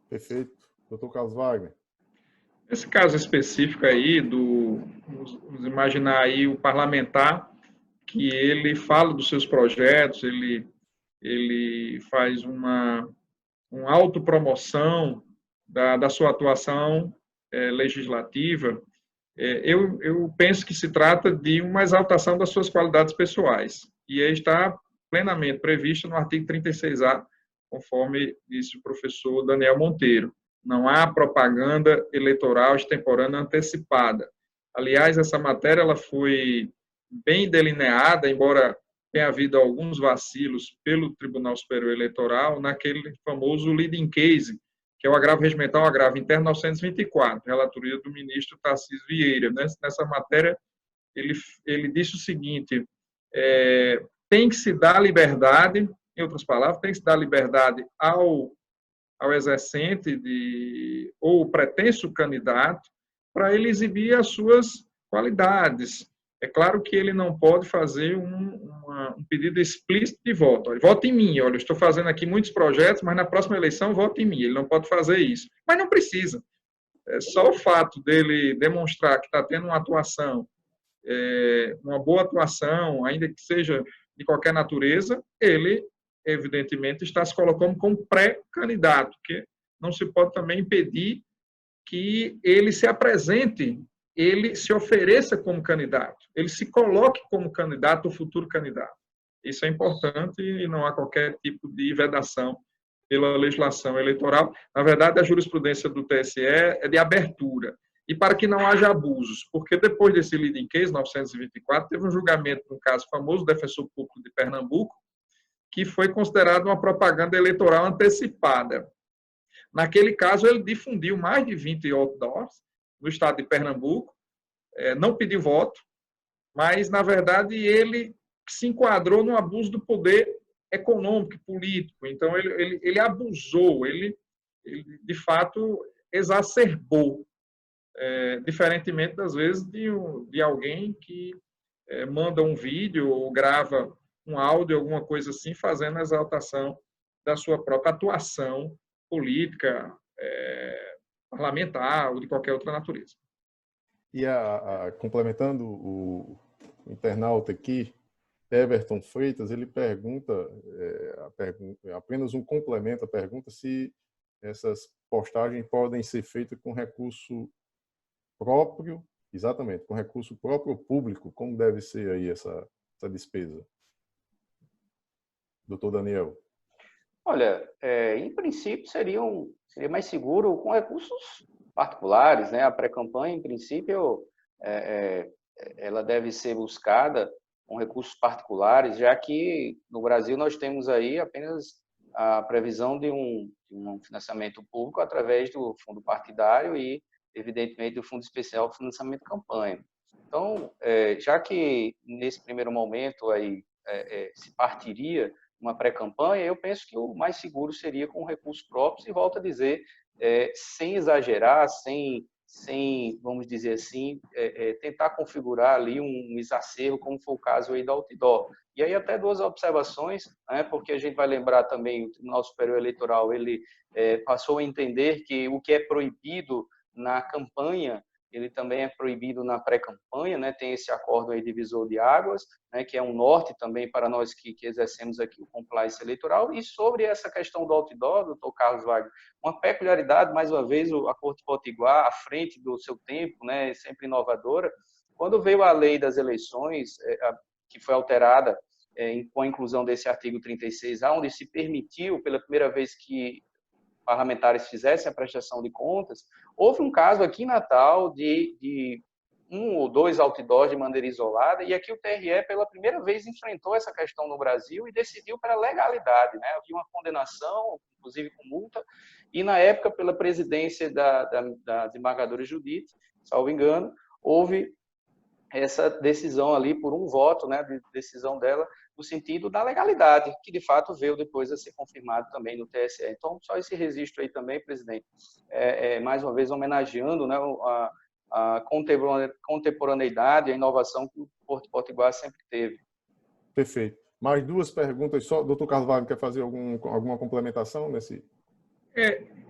Perfeito. Doutor Carlos Wagner. Esse caso específico aí, vamos imaginar aí o parlamentar, que ele fala dos seus projetos, ele faz uma autopromoção da sua atuação legislativa. Eu penso que se trata de uma exaltação das suas qualidades pessoais, e aí está plenamente previsto no artigo 36A, conforme disse o professor Daniel Monteiro. Não há propaganda eleitoral extemporânea antecipada. Aliás, essa matéria ela foi bem delineada, embora tenha havido alguns vacilos pelo Tribunal Superior Eleitoral, naquele famoso leading case, que é o agravo regimental, o agravo interno 924, relatoria do ministro Tarcísio Vieira. Nessa matéria, ele disse o seguinte, tem que se dar liberdade, em outras palavras, tem que se dar liberdade ao exercente ou pretenso candidato para ele exibir as suas qualidades. É claro que ele não pode fazer um pedido explícito de voto. Olha, vote em mim. Olha, eu estou fazendo aqui muitos projetos, mas na próxima eleição vote em mim. Ele não pode fazer isso. Mas não precisa. Só o fato dele demonstrar que está tendo uma atuação, uma boa atuação, ainda que seja de qualquer natureza, ele evidentemente, está se colocando como pré-candidato, que não se pode também impedir que ele se apresente, ele se ofereça como candidato, ele se coloque como candidato ou futuro candidato. Isso é importante e não há qualquer tipo de vedação pela legislação eleitoral. Na verdade, a jurisprudência do TSE é de abertura. E para que não haja abusos, porque depois desse leading case, 924, teve um julgamento no caso famoso, do defensor público de Pernambuco, que foi considerado uma propaganda eleitoral antecipada. Naquele caso, ele difundiu mais de 20 outdoors no estado de Pernambuco, não pediu voto, mas, na verdade, ele se enquadrou no abuso do poder econômico e político. Então, ele abusou, ele, de fato, exacerbou, diferentemente, das vezes, de alguém que manda um vídeo ou grava um áudio, alguma coisa assim, fazendo a exaltação da sua própria atuação política, parlamentar ou de qualquer outra natureza. E complementando o internauta aqui, Everton Freitas, ele pergunta, apenas um complemento à pergunta, se essas postagens podem ser feitas com recurso próprio, exatamente, com recurso próprio público, como deve ser aí essa despesa? Doutor Daniel. Olha, em princípio seria mais seguro com recursos particulares, né? A pré-campanha, em princípio, ela deve ser buscada com recursos particulares, já que no Brasil nós temos aí apenas a previsão de um financiamento público através do fundo partidário e, evidentemente, do fundo especial de financiamento de campanha. Então, já que nesse primeiro momento aí se partiria uma pré-campanha, eu penso que o mais seguro seria com recursos próprios e, volto a dizer, sem exagerar, sem, vamos dizer assim, tentar configurar ali um exacerbo, como foi o caso aí da outdoor. E aí até duas observações, né, porque a gente vai lembrar também, o Tribunal Superior Eleitoral, ele passou a entender que o que é proibido na campanha, ele também é proibido na pré-campanha, né? Tem esse acordo aí divisor de águas, né? Que é um norte também para nós que exercemos aqui o compliance eleitoral. E sobre essa questão do outdoor, doutor Carlos Wagner, uma peculiaridade, mais uma vez, a Corte Potiguar, à frente do seu tempo, né? Sempre inovadora, quando veio a lei das eleições, que foi alterada com a inclusão desse artigo 36A, onde se permitiu, pela primeira vez que parlamentares fizessem a prestação de contas, houve um caso aqui em Natal de 1 ou 2 outdoors de maneira isolada, e aqui o TRE, pela primeira vez, enfrentou essa questão no Brasil e decidiu para a legalidade, né? Havia uma condenação, inclusive com multa, e na época, pela presidência da desembargadora Judite, salvo engano, houve essa decisão ali por um voto, né, de decisão dela, no sentido da legalidade, que de fato veio depois a ser confirmado também no TSE. Então, só esse registro aí também, presidente, mais uma vez homenageando, né, a contemporaneidade, a inovação que o Porto Potiguar sempre teve. Perfeito. Mais duas perguntas só. Doutor Carlos Wagner, quer fazer alguma complementação nesse?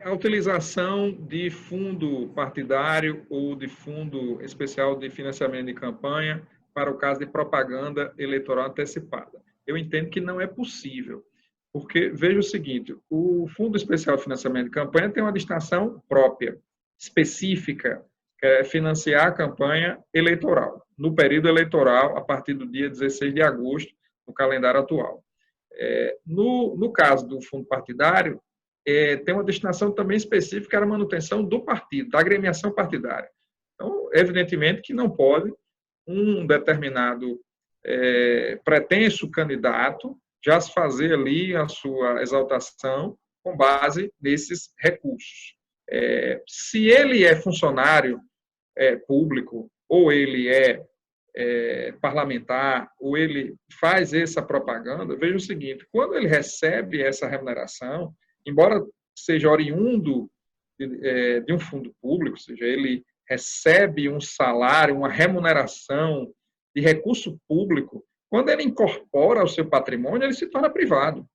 A utilização de fundo partidário ou de fundo especial de financiamento de campanha para o caso de propaganda eleitoral antecipada. Eu entendo que não é possível, porque veja o seguinte, o Fundo Especial de Financiamento de Campanha tem uma destinação própria, específica, que é financiar a campanha eleitoral, no período eleitoral, a partir do dia 16 de agosto, no calendário atual. No caso do fundo partidário, tem uma destinação também específica à manutenção do partido, da agremiação partidária. Então, evidentemente que não pode um determinado pretenso candidato já se fazer ali a sua exaltação com base nesses recursos. Se ele é funcionário público, ou ele é parlamentar, ou ele faz essa propaganda, veja o seguinte, quando ele recebe essa remuneração, embora seja oriundo de um fundo público, ou seja, ele recebe um salário, uma remuneração de recurso público, quando ele incorpora ao seu patrimônio, ele se torna privado.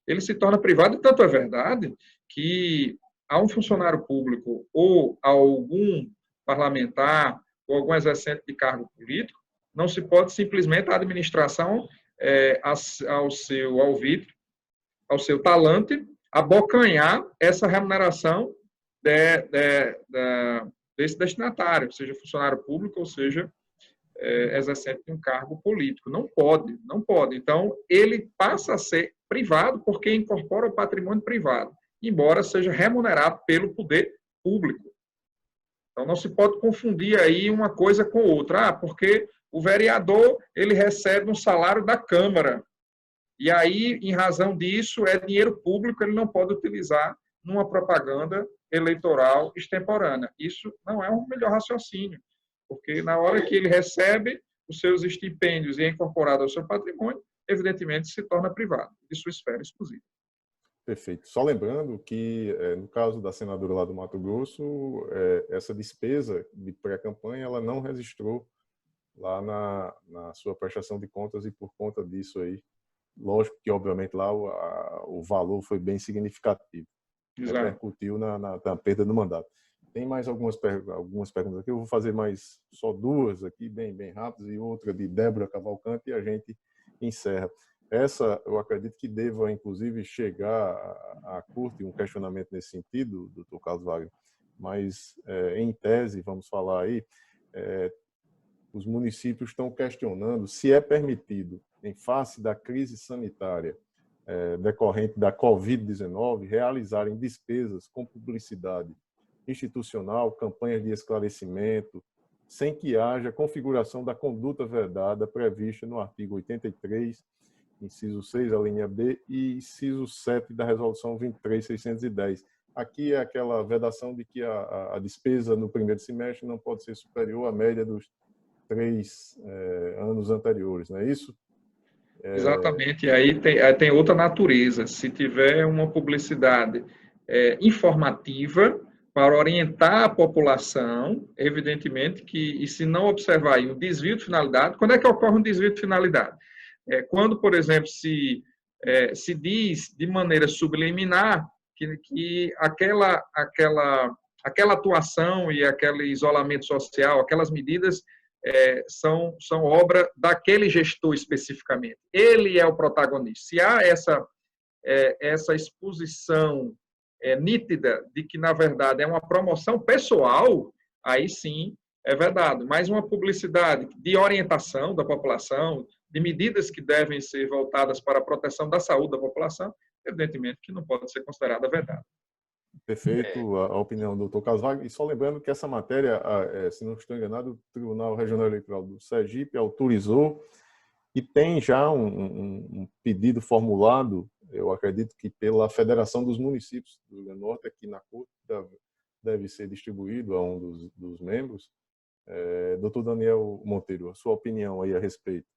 Ele se torna privado, e tanto é verdade que a um funcionário público ou a algum parlamentar ou algum exercente de cargo político, não se pode simplesmente a administração ao seu alvitre, ao seu talante, abocanhar essa remuneração desse destinatário, seja funcionário público ou seja exercente de um cargo político. Não pode, não pode. Então, ele passa a ser privado porque incorpora o patrimônio privado, embora seja remunerado pelo poder público. Então, não se pode confundir aí uma coisa com outra. Porque o vereador ele recebe um salário da Câmara. E aí, em razão disso, é dinheiro público, ele não pode utilizar numa propaganda eleitoral extemporânea. Isso não é um melhor raciocínio, porque na hora que ele recebe os seus estipêndios e é incorporado ao seu patrimônio, evidentemente se torna privado, de sua esfera exclusiva. Perfeito. Só lembrando que, no caso da senadora lá do Mato Grosso, essa despesa de pré-campanha, ela não registrou lá na sua prestação de contas e por conta disso aí, lógico que, obviamente, lá o valor foi bem significativo. Exato. Repercutiu na perda do mandato. Tem mais algumas perguntas aqui. Eu vou fazer mais só duas aqui, bem rápidas, e outra de Débora Cavalcante, e a gente encerra. Essa, eu acredito que deva, inclusive, chegar à Corte um questionamento nesse sentido, doutor Carlos Wagner. Mas, em tese, vamos falar aí, os municípios estão questionando se é permitido, em face da crise sanitária decorrente da Covid-19, realizarem despesas com publicidade institucional, campanhas de esclarecimento, sem que haja configuração da conduta vedada prevista no artigo 83, inciso 6, a linha B, e inciso 7 da Resolução 23.610. Aqui é aquela vedação de que a despesa no primeiro semestre não pode ser superior à média dos 3 anos anteriores, não é isso? Exatamente, e aí tem outra natureza. Se tiver uma publicidade informativa para orientar a população, evidentemente que, e se não observar aí um desvio de finalidade, quando é que ocorre um desvio de finalidade? Quando, por exemplo, se diz de maneira subliminar que aquela atuação e aquele isolamento social, aquelas medidas são obra daquele gestor especificamente. Ele é o protagonista. Se há essa exposição nítida de que, na verdade, é uma promoção pessoal, aí sim é verdade. Mas uma publicidade de orientação da população, de medidas que devem ser voltadas para a proteção da saúde da população, evidentemente que não pode ser considerada verdade. Perfeito a opinião do Dr. Carlos Wagner. E só lembrando que essa matéria, se não estou enganado, o Tribunal Regional Eleitoral do Sergipe autorizou e tem já um pedido formulado, eu acredito que pela Federação dos Municípios do Rio Grande do Norte, aqui na CUT, deve ser distribuído a um dos membros. Dr. Daniel Monteiro, a sua opinião aí a respeito.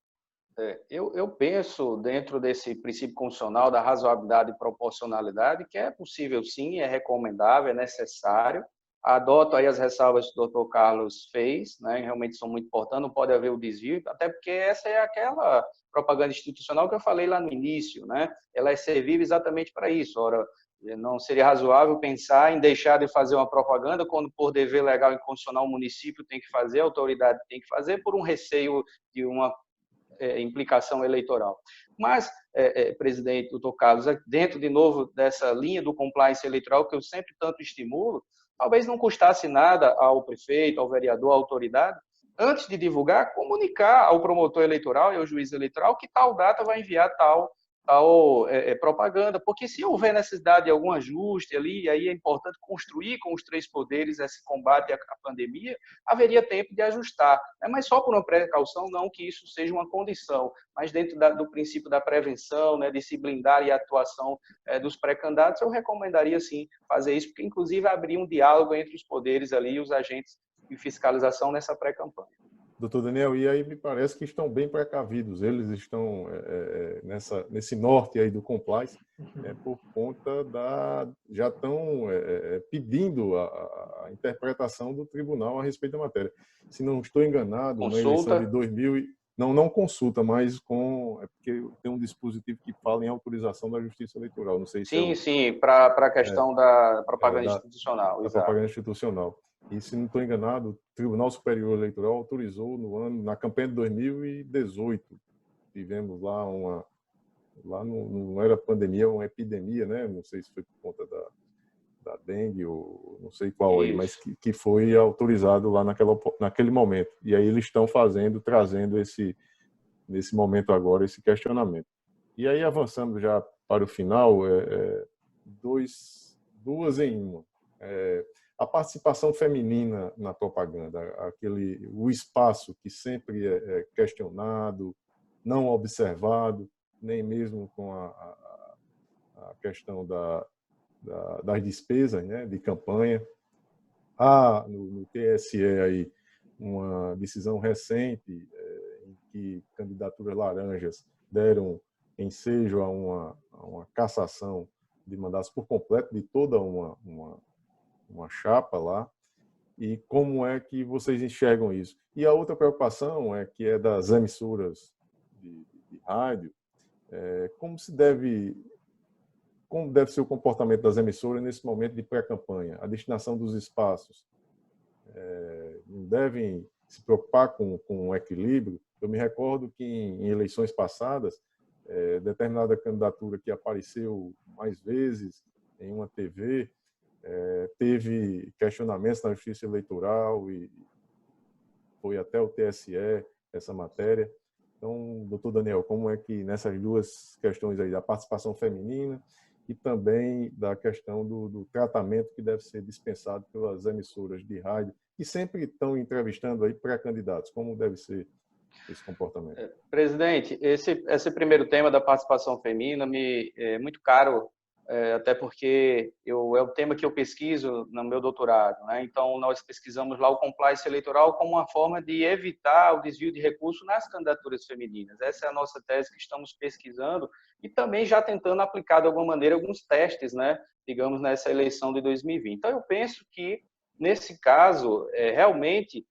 Eu penso, dentro desse princípio constitucional da razoabilidade e proporcionalidade, que é possível sim, é recomendável, é necessário. Adoto aí as ressalvas que o Dr. Carlos fez, né? Realmente são muito importantes, não pode haver o desvio, até porque essa é aquela propaganda institucional que eu falei lá no início, né? Ela é servida exatamente para isso. Ora, não seria razoável pensar em deixar de fazer uma propaganda quando, por dever legal e constitucional, o município tem que fazer, a autoridade tem que fazer, por um receio de uma implicação eleitoral. Mas, presidente, doutor Carlos, dentro de novo dessa linha do compliance eleitoral que eu sempre tanto estimulo, talvez não custasse nada ao prefeito, ao vereador, à autoridade, antes de divulgar, comunicar ao promotor eleitoral e ao juiz eleitoral que tal data vai enviar tal propaganda, porque se houver necessidade de algum ajuste ali, aí é importante construir com os 3 poderes esse combate à pandemia, haveria tempo de ajustar, né? Mas só por uma precaução, não que isso seja uma condição, mas dentro do princípio da prevenção, né, de se blindar e a atuação dos pré-candidatos, eu recomendaria sim fazer isso, porque inclusive abrir um diálogo entre os poderes ali e os agentes de fiscalização nessa pré-campanha. Doutor Daniel, e aí me parece que estão bem precavidos, eles estão nesse norte aí do compliance, por conta já estão pedindo a interpretação do tribunal a respeito da matéria. Se não estou enganado, consulta. Na eleição de 2000, não consulta, mas porque tem um dispositivo que fala em autorização da Justiça Eleitoral, não sei se sim, para a questão da propaganda institucional. Da propaganda institucional. E, se não estou enganado, o Tribunal Superior Eleitoral autorizou na campanha de 2018. Tivemos lá não era pandemia, uma epidemia, né? Não sei se foi por conta da dengue ou não sei qual aí, mas que foi autorizado lá naquele momento. E aí eles estão trazendo nesse momento agora, esse questionamento. E aí, avançando já para o final, duas em uma. A participação feminina na propaganda, o espaço que sempre é questionado, não observado, nem mesmo com a questão das despesas, né, de campanha. Há no TSE aí uma decisão recente em que candidaturas laranjas deram ensejo a uma cassação de mandatos por completo de toda uma chapa lá. E como é que vocês enxergam isso? E a outra preocupação que é das emissoras de rádio, como deve ser o comportamento das emissoras nesse momento de pré-campanha, a destinação dos espaços. Não devem se preocupar com o equilíbrio. Eu me recordo que em eleições passadas, determinada candidatura que apareceu mais vezes em uma TV, teve questionamentos na Justiça Eleitoral e foi até o TSE essa matéria. Então, doutor Daniel, como é que nessas duas questões aí, da participação feminina e também da questão do tratamento que deve ser dispensado pelas emissoras de rádio e sempre estão entrevistando aí pré-candidatos. Como deve ser esse comportamento? Presidente, esse primeiro tema da participação feminina me é muito caro, até porque é o tema que eu pesquiso no meu doutorado, né? Então, nós pesquisamos lá o compliance eleitoral como uma forma de evitar o desvio de recursos nas candidaturas femininas. Essa é a nossa tese que estamos pesquisando e também já tentando aplicar de alguma maneira alguns testes, né? Digamos, nessa eleição de 2020. Então, eu penso que, nesse caso, realmente,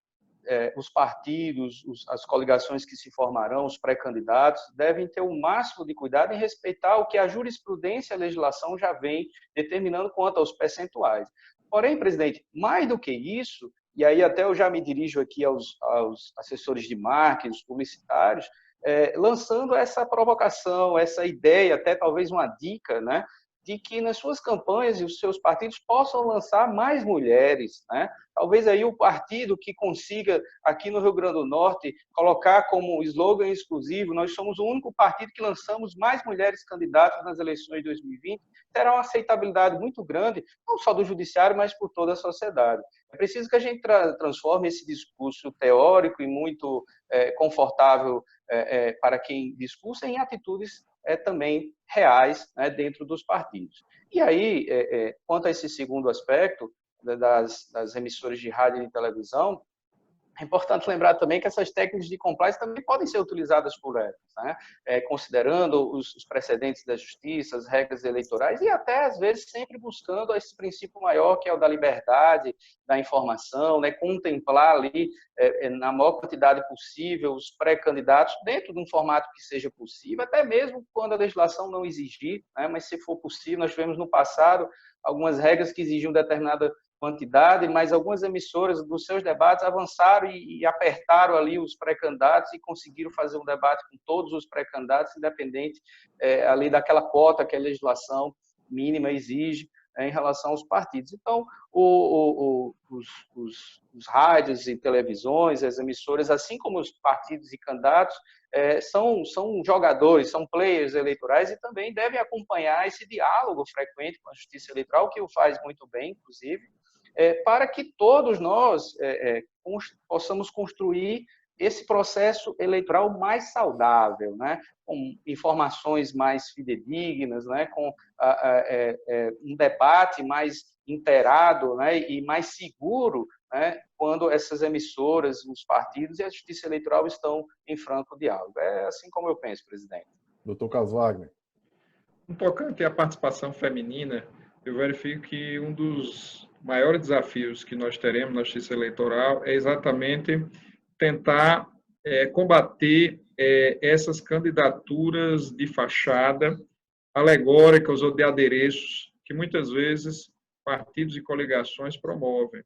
os partidos, as coligações que se formarão, os pré-candidatos, devem ter o máximo de cuidado em respeitar o que a jurisprudência e a legislação já vem determinando quanto aos percentuais. Porém, presidente, mais do que isso, e aí até eu já me dirijo aqui aos assessores de marketing, os publicitários, lançando essa provocação, essa ideia, até talvez uma dica, né, de que nas suas campanhas e os seus partidos possam lançar mais mulheres, né? Talvez aí o partido que consiga, aqui no Rio Grande do Norte, colocar como slogan exclusivo, nós somos o único partido que lançamos mais mulheres candidatas nas eleições de 2020, terá uma aceitabilidade muito grande, não só do judiciário, mas por toda a sociedade. É preciso que a gente transforme esse discurso teórico e muito confortável para quem discursa em atitudes também reais, né, dentro dos partidos. E aí, quanto a esse segundo aspecto das emissoras de rádio e de televisão, é importante lembrar também que essas técnicas de compliance também podem ser utilizadas por elas, né? Considerando os precedentes da justiça, as regras eleitorais e até, às vezes, sempre buscando esse princípio maior, que é o da liberdade, da informação, né? Contemplar ali, na maior quantidade possível, os pré-candidatos dentro de um formato que seja possível, até mesmo quando a legislação não exigir, né? Mas se for possível, nós tivemos no passado algumas regras que exigiam determinada quantidade, mas algumas emissoras dos seus debates avançaram e apertaram ali os pré-candidatos e conseguiram fazer um debate com todos os pré-candidatos, independente ali daquela cota que a legislação mínima exige em relação aos partidos. Então, os rádios e televisões, as emissoras, assim como os partidos e candidatos, são jogadores, são players eleitorais e também devem acompanhar esse diálogo frequente com a Justiça Eleitoral, que o faz muito bem, inclusive, para que todos nós possamos construir esse processo eleitoral mais saudável, né? Com informações mais fidedignas, né? Com um debate mais inteirado, né? E mais seguro, né? Quando essas emissoras, os partidos e a Justiça Eleitoral estão em franco diálogo. É assim como eu penso, presidente. Doutor Carlos Wagner. No tocante à participação feminina, eu verifico que um dos maiores desafios que nós teremos na Justiça Eleitoral é exatamente tentar combater essas candidaturas de fachada, alegóricas ou de adereços, que muitas vezes partidos e coligações promovem.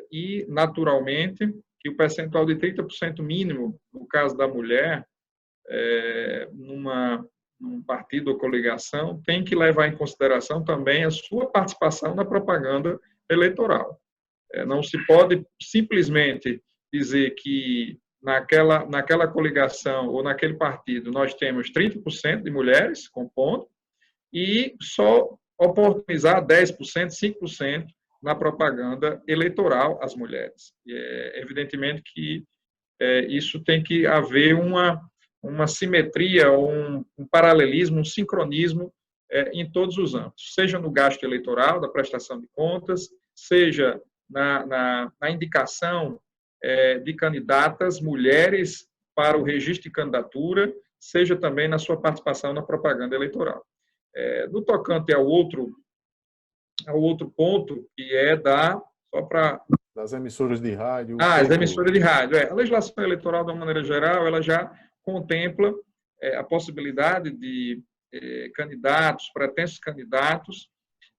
E, naturalmente, que o percentual de 30% mínimo, no caso da mulher, num partido ou coligação, tem que levar em consideração também a sua participação na propaganda eleitoral. Não se pode simplesmente dizer que naquela coligação ou naquele partido nós temos 30% de mulheres compondo e só oportunizar 10%, 5% na propaganda eleitoral às mulheres. Evidentemente que isso tem que haver uma simetria, um paralelismo, um sincronismo em todos os âmbitos, seja no gasto eleitoral, da prestação de contas, seja na indicação de candidatas mulheres para o registro de candidatura, seja também na sua participação na propaganda eleitoral. No tocante ao outro ponto, que é só para... Das emissoras de rádio. As emissoras de rádio. A legislação eleitoral, de uma maneira geral, ela já contempla a possibilidade de candidatos, pretensos candidatos,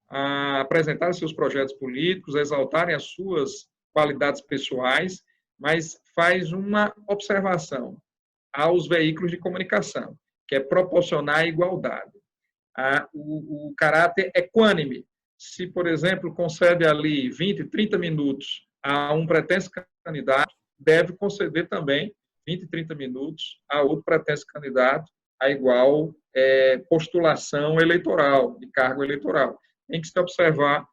a apresentarem seus projetos políticos, a exaltarem as suas qualidades pessoais, mas faz uma observação aos veículos de comunicação, que é proporcionar a igualdade. O caráter equânime. Se, por exemplo, concede ali 20, 30 minutos a um pretenso candidato, deve conceder também 20, 30 minutos a outro pretenso candidato a igual postulação eleitoral, de cargo eleitoral. Tem que se observar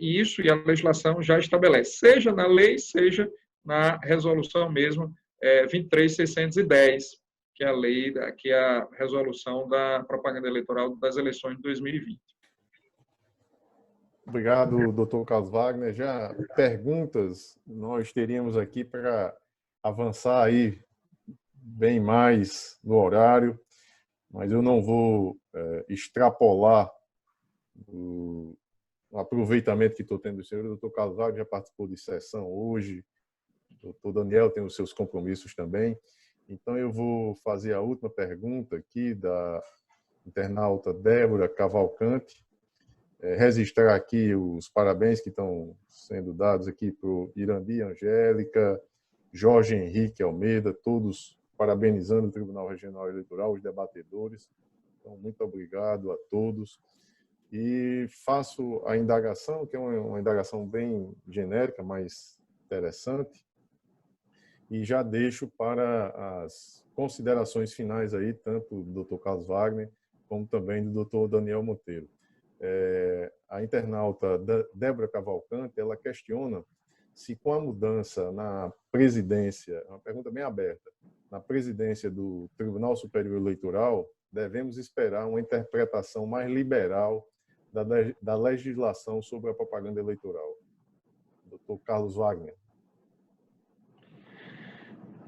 e isso e a legislação já estabelece, seja na lei, seja na resolução mesmo 23.610, que é a lei, que é a resolução da propaganda eleitoral das eleições de 2020. Obrigado, doutor Carlos Wagner. Já perguntas nós teríamos aqui para avançar aí bem mais no horário, mas eu não vou extrapolar o aproveitamento que estou tendo do senhor. O doutor Carlos Wagner já participou de sessão hoje, o doutor Daniel tem os seus compromissos também. Então, eu vou fazer a última pergunta aqui da internauta Débora Cavalcante. Registrar aqui os parabéns que estão sendo dados aqui para o Irandi Angélica, Jorge Henrique Almeida, todos parabenizando o Tribunal Regional Eleitoral, os debatedores. Então, muito obrigado a todos. E faço a indagação, que é uma indagação bem genérica, mas interessante, e já deixo para as considerações finais aí, tanto do Dr. Carlos Wagner, como também do Dr. Daniel Monteiro. A internauta Débora Cavalcante, ela questiona se com a mudança na presidência, uma pergunta bem aberta, na presidência do Tribunal Superior Eleitoral, devemos esperar uma interpretação mais liberal da legislação sobre a propaganda eleitoral. Dr. Carlos Wagner.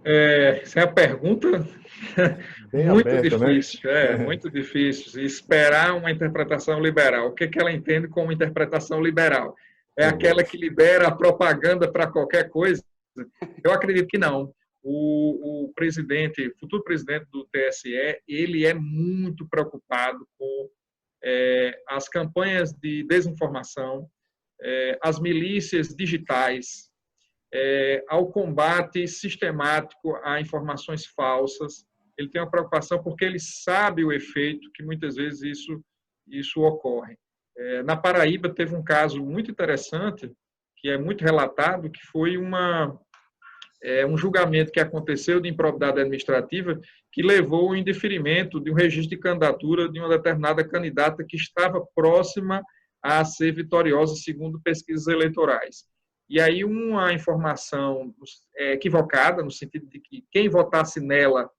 Essa é a pergunta bem muito aberta, difícil, né? Muito difícil. Esperar uma interpretação liberal. O que ela entende como interpretação liberal? É aquela que libera a propaganda para qualquer coisa? Eu acredito que não. O presidente, futuro presidente do TSE, ele é muito preocupado com as campanhas de desinformação, as milícias digitais, ao combate sistemático a informações falsas. Ele tem uma preocupação porque ele sabe o efeito que muitas vezes isso ocorre. Na Paraíba teve um caso muito interessante, que é muito relatado, que foi um julgamento que aconteceu de improbidade administrativa que levou ao indeferimento de um registro de candidatura de uma determinada candidata que estava próxima a ser vitoriosa segundo pesquisas eleitorais. E aí uma informação equivocada, no sentido de que quem votasse nela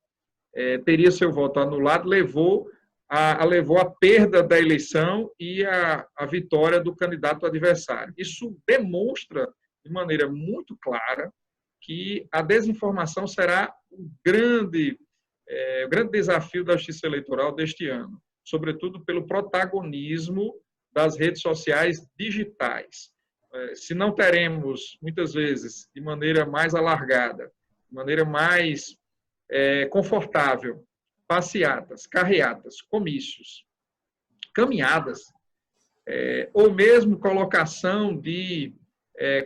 teria seu voto anulado, levou a perda da eleição e a vitória do candidato adversário. Isso demonstra, de maneira muito clara, que a desinformação será o grande desafio da justiça eleitoral deste ano, sobretudo pelo protagonismo das redes sociais digitais. Se não teremos, muitas vezes, de maneira mais alargada, de maneira mais confortável, passeatas, carreatas, comícios, caminhadas, ou mesmo colocação de,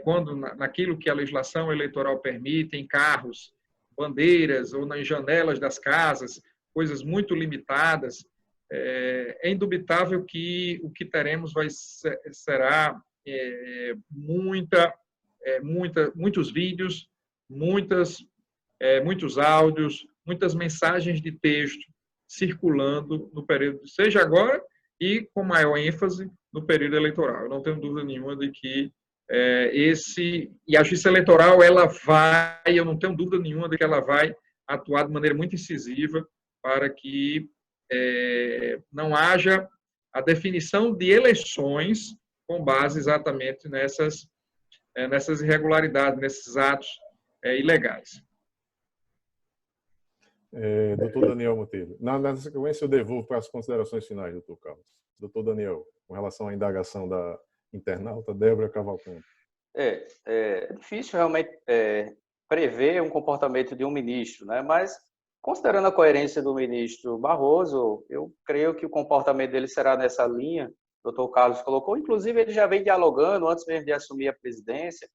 quando naquilo que a legislação eleitoral permite, em carros, bandeiras ou nas janelas das casas, coisas muito limitadas, é indubitável que o que teremos será muitos vídeos, muitos áudios, muitas mensagens de texto circulando no período, seja agora e com maior ênfase no período eleitoral. Eu não tenho dúvida nenhuma de que e a justiça eleitoral, eu não tenho dúvida nenhuma de que ela vai atuar de maneira muito incisiva para que não haja a definição de eleições com base exatamente nessas irregularidades, nesses atos ilegais. Doutor Daniel Monteiro. Na sequência, eu devolvo para as considerações finais, doutor Carlos. Doutor Daniel, com relação à indagação da internauta Débora Cavalcante. É difícil realmente prever um comportamento de um ministro, né? Mas, considerando a coerência do ministro Barroso, eu creio que o comportamento dele será nessa linha. O doutor Carlos colocou, inclusive ele já vem dialogando antes mesmo de assumir a presidência,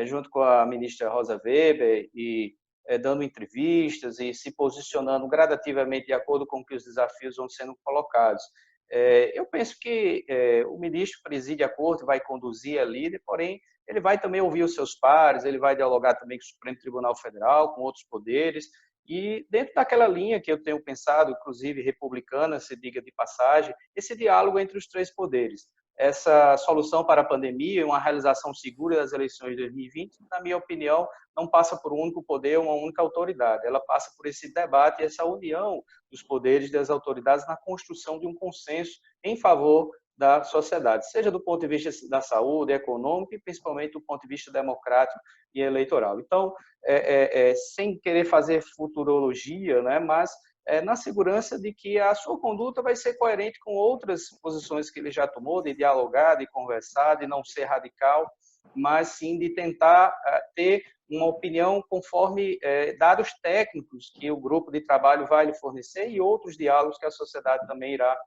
junto com a ministra Rosa Weber, e dando entrevistas e se posicionando gradativamente de acordo com que os desafios vão sendo colocados. Eu penso que o ministro preside a corte, vai conduzir a líder, porém ele vai também ouvir os seus pares, ele vai dialogar também com o Supremo Tribunal Federal, com outros poderes, e dentro daquela linha que eu tenho pensado, inclusive republicana, se diga de passagem, esse diálogo entre os três poderes. essa solução para a pandemia, uma realização segura das eleições de 2020, na minha opinião, não passa por um único poder, uma única autoridade. Ela passa por esse debate, essa união dos poderes e das autoridades na construção de um consenso em favor da sociedade, seja do ponto de vista da saúde, econômica e principalmente do ponto de vista democrático e eleitoral. Então, sem querer fazer futurologia, né, mas na segurança de que a sua conduta vai ser coerente com outras posições que ele já tomou, de dialogar, de conversar, de não ser radical, mas sim de tentar ter uma opinião conforme dados técnicos que o grupo de trabalho vai lhe fornecer e outros diálogos que a sociedade também irá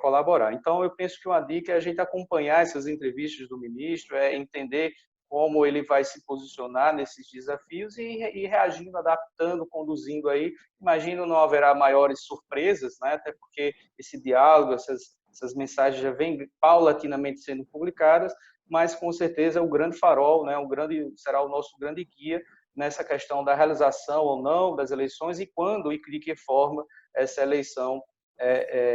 colaborar. Então, eu penso que uma dica é a gente acompanhar essas entrevistas do ministro, entender como ele vai se posicionar nesses desafios e reagindo, adaptando, conduzindo aí. Imagino não haverá maiores surpresas, né? Até porque esse diálogo, essas mensagens já vêm paulatinamente sendo publicadas, mas com certeza é o grande farol, né? Será o nosso grande guia nessa questão da realização ou não das eleições e quando e de que forma essa eleição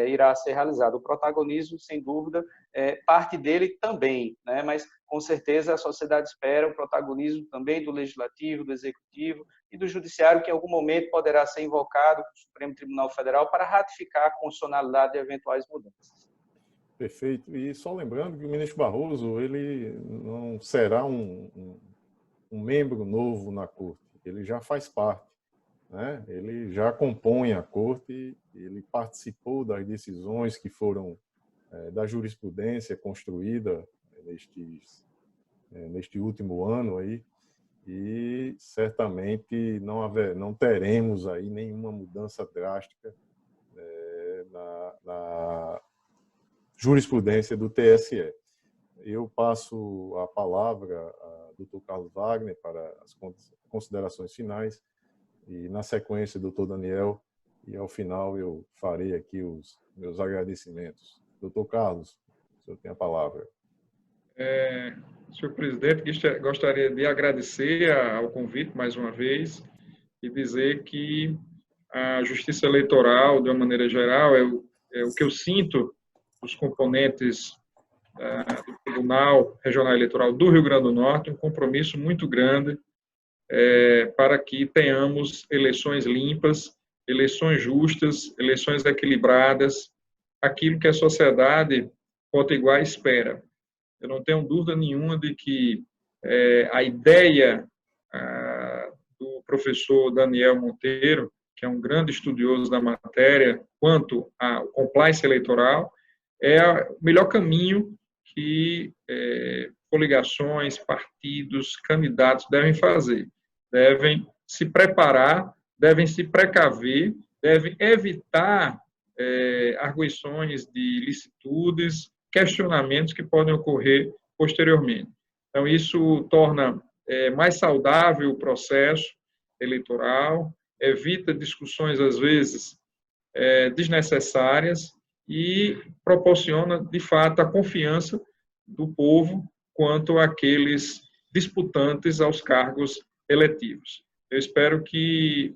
irá ser realizado. O protagonismo, sem dúvida, parte dele também, né? Mas com certeza a sociedade espera o protagonismo também do Legislativo, do Executivo e do Judiciário, que em algum momento poderá ser invocado no Supremo Tribunal Federal para ratificar a constitucionalidade de eventuais mudanças. Perfeito. E só lembrando que o ministro Barroso ele não será um membro novo na Corte, ele já faz parte. Né? Ele já compõe a Corte, ele participou das decisões que foram da jurisprudência construída neste último ano aí, e certamente não teremos aí nenhuma mudança drástica na jurisprudência do TSE. Eu passo a palavra ao Dr. Carlos Wagner para as considerações finais. E, na sequência, doutor Daniel, e ao final eu farei aqui os meus agradecimentos. Doutor Carlos, o senhor tem a palavra. Senhor presidente, gostaria de agradecer ao convite mais uma vez e dizer que a justiça eleitoral, de uma maneira geral, é o que eu sinto dos componentes do Tribunal Regional Eleitoral do Rio Grande do Norte, um compromisso muito grande para que tenhamos eleições limpas, eleições justas, eleições equilibradas, aquilo que a sociedade potiguar espera. Eu não tenho dúvida nenhuma de que a ideia do professor Daniel Monteiro, que é um grande estudioso da matéria, quanto ao compliance eleitoral, é o melhor caminho que coligações, partidos, candidatos devem fazer. Devem se preparar, devem se precaver, devem evitar arguições de ilicitudes, questionamentos que podem ocorrer posteriormente. Então, isso torna mais saudável o processo eleitoral, evita discussões, às vezes, desnecessárias e proporciona, de fato, a confiança do povo quanto àqueles disputantes aos cargos eletivos. Eu espero que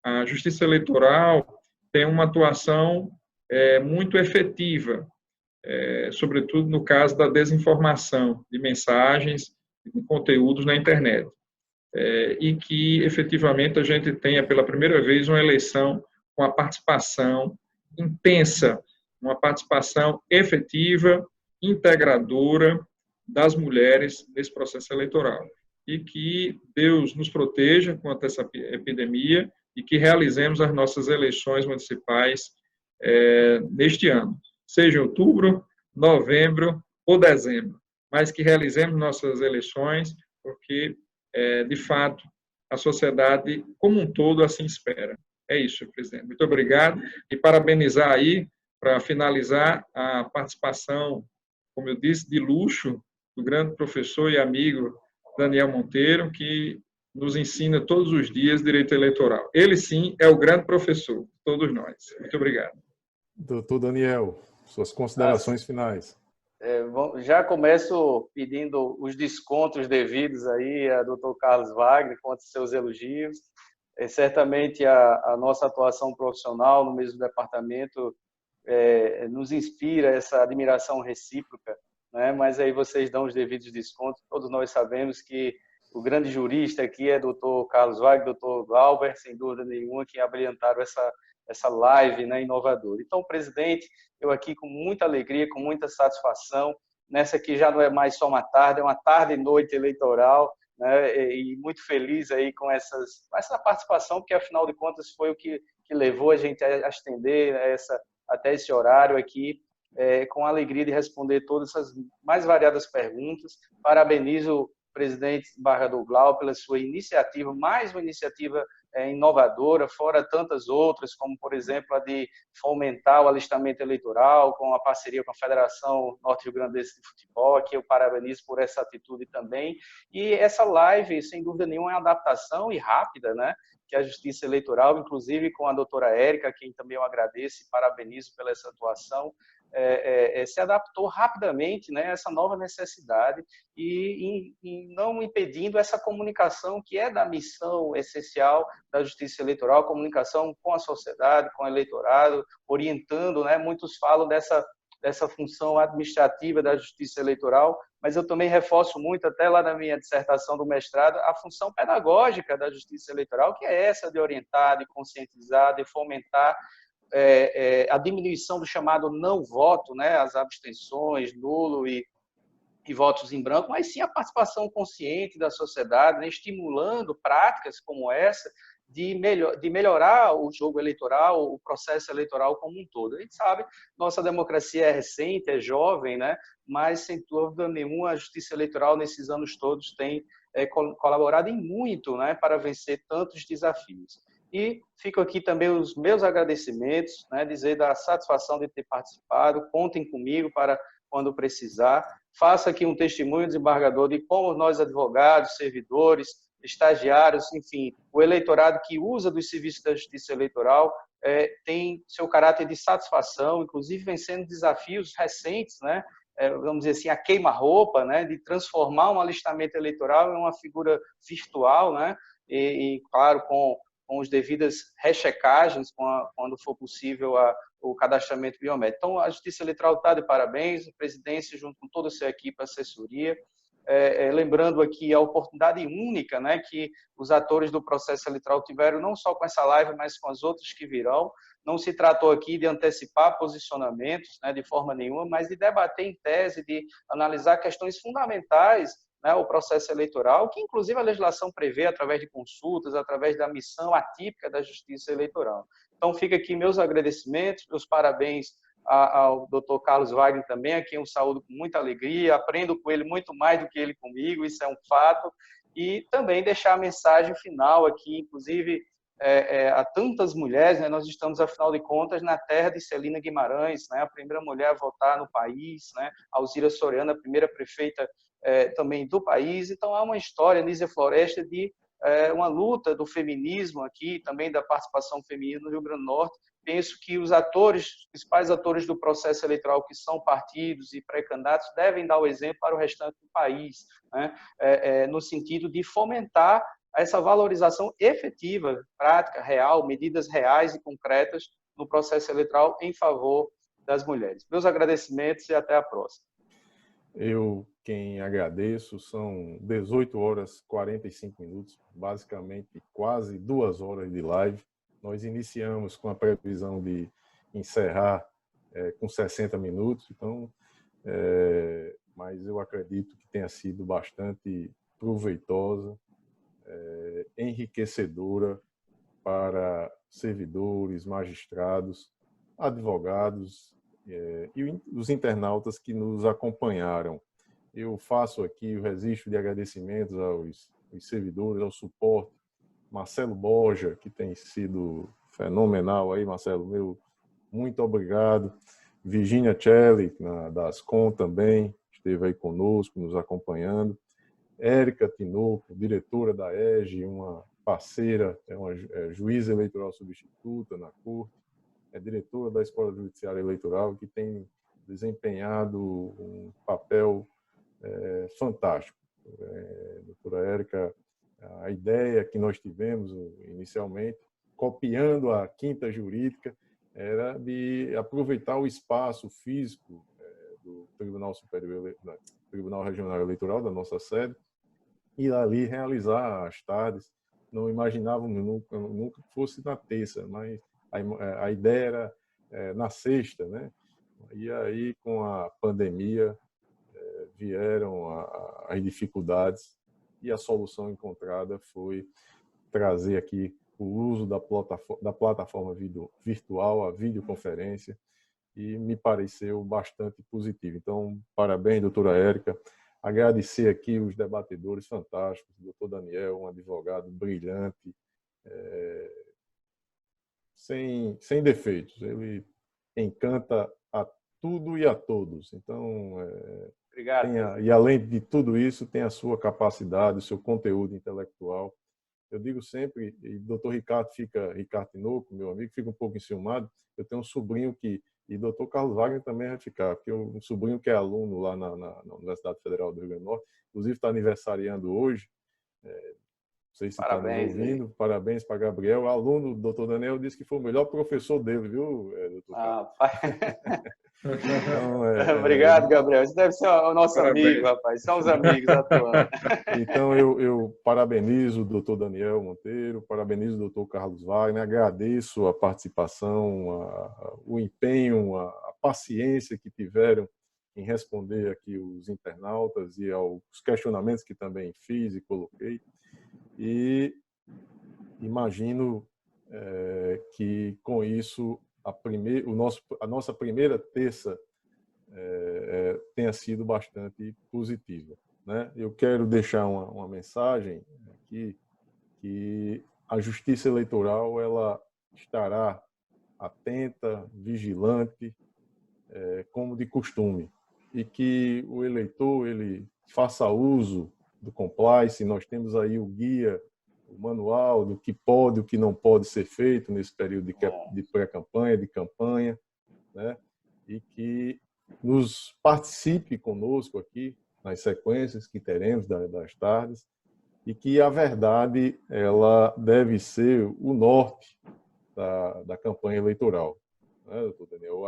a Justiça Eleitoral tenha uma atuação muito efetiva, sobretudo no caso da desinformação de mensagens e de conteúdos na internet, e que, efetivamente, a gente tenha, pela primeira vez, uma eleição com a participação intensa, uma participação efetiva, integradora das mulheres nesse processo eleitoral. E que Deus nos proteja contra essa epidemia e que realizemos as nossas eleições municipais neste ano, seja em outubro, novembro ou dezembro, mas que realizemos nossas eleições porque, de fato, a sociedade como um todo assim espera. É isso, senhor presidente. Muito obrigado e parabenizar aí, para finalizar, a participação, como eu disse, de luxo do grande professor e amigo Daniel Monteiro, que nos ensina todos os dias direito eleitoral. Ele, sim, é o grande professor, todos nós. Muito obrigado. Doutor Daniel, suas considerações finais. Já começo pedindo os descontos devidos aí a doutor Carlos Wagner, quanto aos seus elogios. Certamente a nossa atuação profissional no mesmo departamento nos inspira essa admiração recíproca, né? Mas aí vocês dão os devidos descontos. Todos nós sabemos que o grande jurista aqui é Dr. Carlos Wagner, Dr. Glauber, sem dúvida nenhuma, que abrilhantaram essa live, né, inovadora. Então, presidente, eu aqui com muita alegria, com muita satisfação, nessa que já não é mais só uma tarde, é uma tarde e noite eleitoral, né, e muito feliz aí com essa participação, porque afinal de contas foi o que levou a gente a estender até esse horário aqui, com a alegria de responder todas essas mais variadas perguntas. Parabenizo o presidente Embargador Glauber pela sua iniciativa, mais uma iniciativa inovadora, fora tantas outras, como, por exemplo, a de fomentar o alistamento eleitoral, com a parceria com a Federação Norte-Rio-Grandense de Futebol, que eu parabenizo por essa atitude também. E essa live, sem dúvida nenhuma, é uma adaptação e rápida, né, que a Justiça Eleitoral, inclusive com a doutora Érica, a quem também eu agradeço e parabenizo pela essa atuação, se adaptou rapidamente, né, a essa nova necessidade e não impedindo essa comunicação que é da missão essencial da Justiça Eleitoral, a comunicação com a sociedade, com o eleitorado, orientando, né? Muitos falam dessa função administrativa da Justiça Eleitoral, mas eu também reforço muito, até lá na minha dissertação do mestrado, a função pedagógica da Justiça Eleitoral, que é essa de orientar, de conscientizar, de fomentar a diminuição do chamado não voto, né, as abstenções, nulo e votos em branco, mas sim a participação consciente da sociedade, né, estimulando práticas como essa de melhorar o jogo eleitoral, o processo eleitoral como um todo. A gente sabe, nossa democracia é recente, é jovem, né, mas sem dúvida nenhuma a Justiça Eleitoral nesses anos todos tem colaborado em muito, né, para vencer tantos desafios. E fico aqui também os meus agradecimentos, né, dizer da satisfação de ter participado, contem comigo para quando precisar. Faça aqui um testemunho, desembargador, de como nós, advogados, servidores, estagiários, enfim, o eleitorado que usa dos serviços da Justiça Eleitoral tem seu caráter de satisfação, inclusive vencendo desafios recentes, né, vamos dizer assim, a queima-roupa, né, de transformar um alistamento eleitoral em uma figura virtual, né, e claro, com as devidas rechecagens, quando for possível o cadastramento biométrico. Então, a Justiça Eleitoral está de parabéns, a presidência, junto com toda a sua equipe, a assessoria, lembrando aqui a oportunidade única, né, que os atores do processo eleitoral tiveram, não só com essa live, mas com as outras que virão. Não se tratou aqui de antecipar posicionamentos, né, de forma nenhuma, mas de debater em tese, de analisar questões fundamentais, né, o processo eleitoral, que inclusive a legislação prevê através de consultas, através da missão atípica da Justiça Eleitoral. Então, fica aqui meus agradecimentos, meus parabéns ao Dr. Carlos Wagner também, a quem eu saúdo com muita alegria, aprendo com ele muito mais do que ele comigo, isso é um fato, e também deixar a mensagem final aqui, inclusive a tantas mulheres, né, nós estamos, afinal de contas, na terra de Celina Guimarães, né, a primeira mulher a votar no país, né, Alzira Soriano, a primeira prefeita também do país. Então, há uma história, Nízia Floresta, de uma luta do feminismo aqui, também da participação feminina no Rio Grande do Norte. Penso que os principais atores do processo eleitoral, que são partidos e pré-candidatos, devem dar o exemplo para o restante do país, né, no sentido de fomentar essa valorização efetiva, prática, real, medidas reais e concretas no processo eleitoral em favor das mulheres. Meus agradecimentos e até a próxima. Eu quem agradeço, são 18 horas e 45 minutos, basicamente quase 2 horas de live. Nós iniciamos com a previsão de encerrar com 60 minutos, então, mas eu acredito que tenha sido bastante proveitosa, enriquecedora para servidores, magistrados, advogados e os internautas que nos acompanharam. Eu faço aqui o registro de agradecimentos aos servidores, ao suporte. Marcelo Borja, que tem sido fenomenal aí, Marcelo, meu muito obrigado. Virginia Celli, da Ascom também, esteve aí conosco, nos acompanhando. Érica Tinoco, diretora da EGE, uma parceira, uma juíza eleitoral substituta na Corte, é diretora da Escola Judiciária Eleitoral, que tem desempenhado um papel fantástico. Doutora Érica, a ideia que nós tivemos inicialmente, copiando a Quinta Jurídica, era de aproveitar o espaço físico do Tribunal Superior, Tribunal Regional Eleitoral, da nossa sede, e ali realizar as tardes. Não imaginávamos nunca que fosse na terça, mas a ideia era na sexta, né? E aí, com a pandemia, vieram as dificuldades e a solução encontrada foi trazer aqui o uso da plataforma virtual, a videoconferência, e me pareceu bastante positivo. Então, parabéns, doutora Érica. Agradecer aqui os debatedores fantásticos, o doutor Daniel, um advogado brilhante, sem defeitos. Ele encanta a tudo e a todos. Então, Obrigado. E além de tudo isso, tem a sua capacidade, o seu conteúdo intelectual. Eu digo sempre, e o doutor Ricardo Tinoco, meu amigo, fica um pouco enciumado. Eu tenho um sobrinho e o doutor Carlos Wagner também vai ficar, porque um sobrinho que é aluno lá na Universidade Federal do Rio Grande do Norte, inclusive está aniversariando hoje, não sei se está nos ouvindo, parabéns para Gabriel, aluno do doutor Daniel, disse que foi o melhor professor dele, viu, doutor Carlos? Então, obrigado, Gabriel. Isso deve ser o nosso amigo, rapaz. São os amigos atuando. Então, eu parabenizo o doutor Daniel Monteiro, parabenizo o doutor Carlos Wagner, agradeço a participação, o empenho, a paciência que tiveram em responder aqui os internautas e aos questionamentos que também fiz e coloquei. E imagino que, com isso, a nossa primeira terça tenha sido bastante positiva, né? Eu quero deixar uma mensagem aqui que a Justiça Eleitoral ela estará atenta, vigilante, como de costume, e que o eleitor ele faça uso do compliance. Nós temos aí o guia, o manual do que pode e o que não pode ser feito nesse período de pré-campanha, de campanha, né? E que nos participe conosco aqui nas sequências que teremos das tardes, e que a verdade ela deve ser o norte da campanha eleitoral, né, doutor Daniel?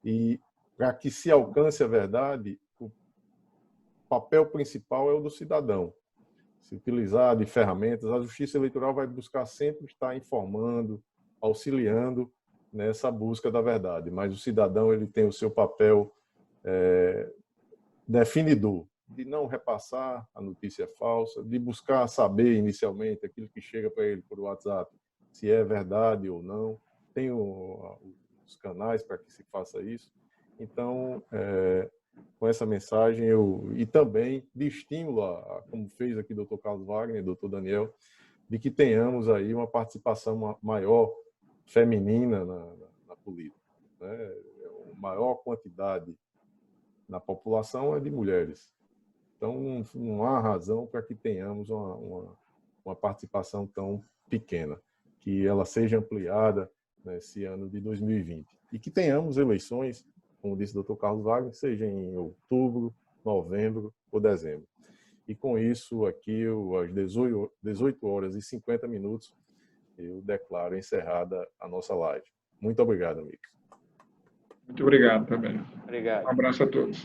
E para que se alcance a verdade, o papel principal é o do cidadão. Se utilizar de ferramentas, a Justiça Eleitoral vai buscar sempre estar informando, auxiliando nessa busca da verdade, mas o cidadão ele tem o seu papel definidor, de não repassar a notícia falsa, de buscar saber inicialmente aquilo que chega para ele por WhatsApp, se é verdade ou não. Tem os canais para que se faça isso. Então, com essa mensagem, e também de estímulo, como fez aqui o doutor Carlos Wagner, doutor Daniel, de que tenhamos aí uma participação maior feminina na política, né? A maior quantidade na população é de mulheres. Então, não há razão para que tenhamos uma participação tão pequena, que ela seja ampliada nesse ano de 2020. E que tenhamos eleições, como disse o Dr. Carlos Wagner, seja em outubro, novembro ou dezembro. E com isso, aqui, às 18 horas e 50 minutos, eu declaro encerrada a nossa live. Muito obrigado, amigos. Muito obrigado também. Obrigado. Um abraço a todos.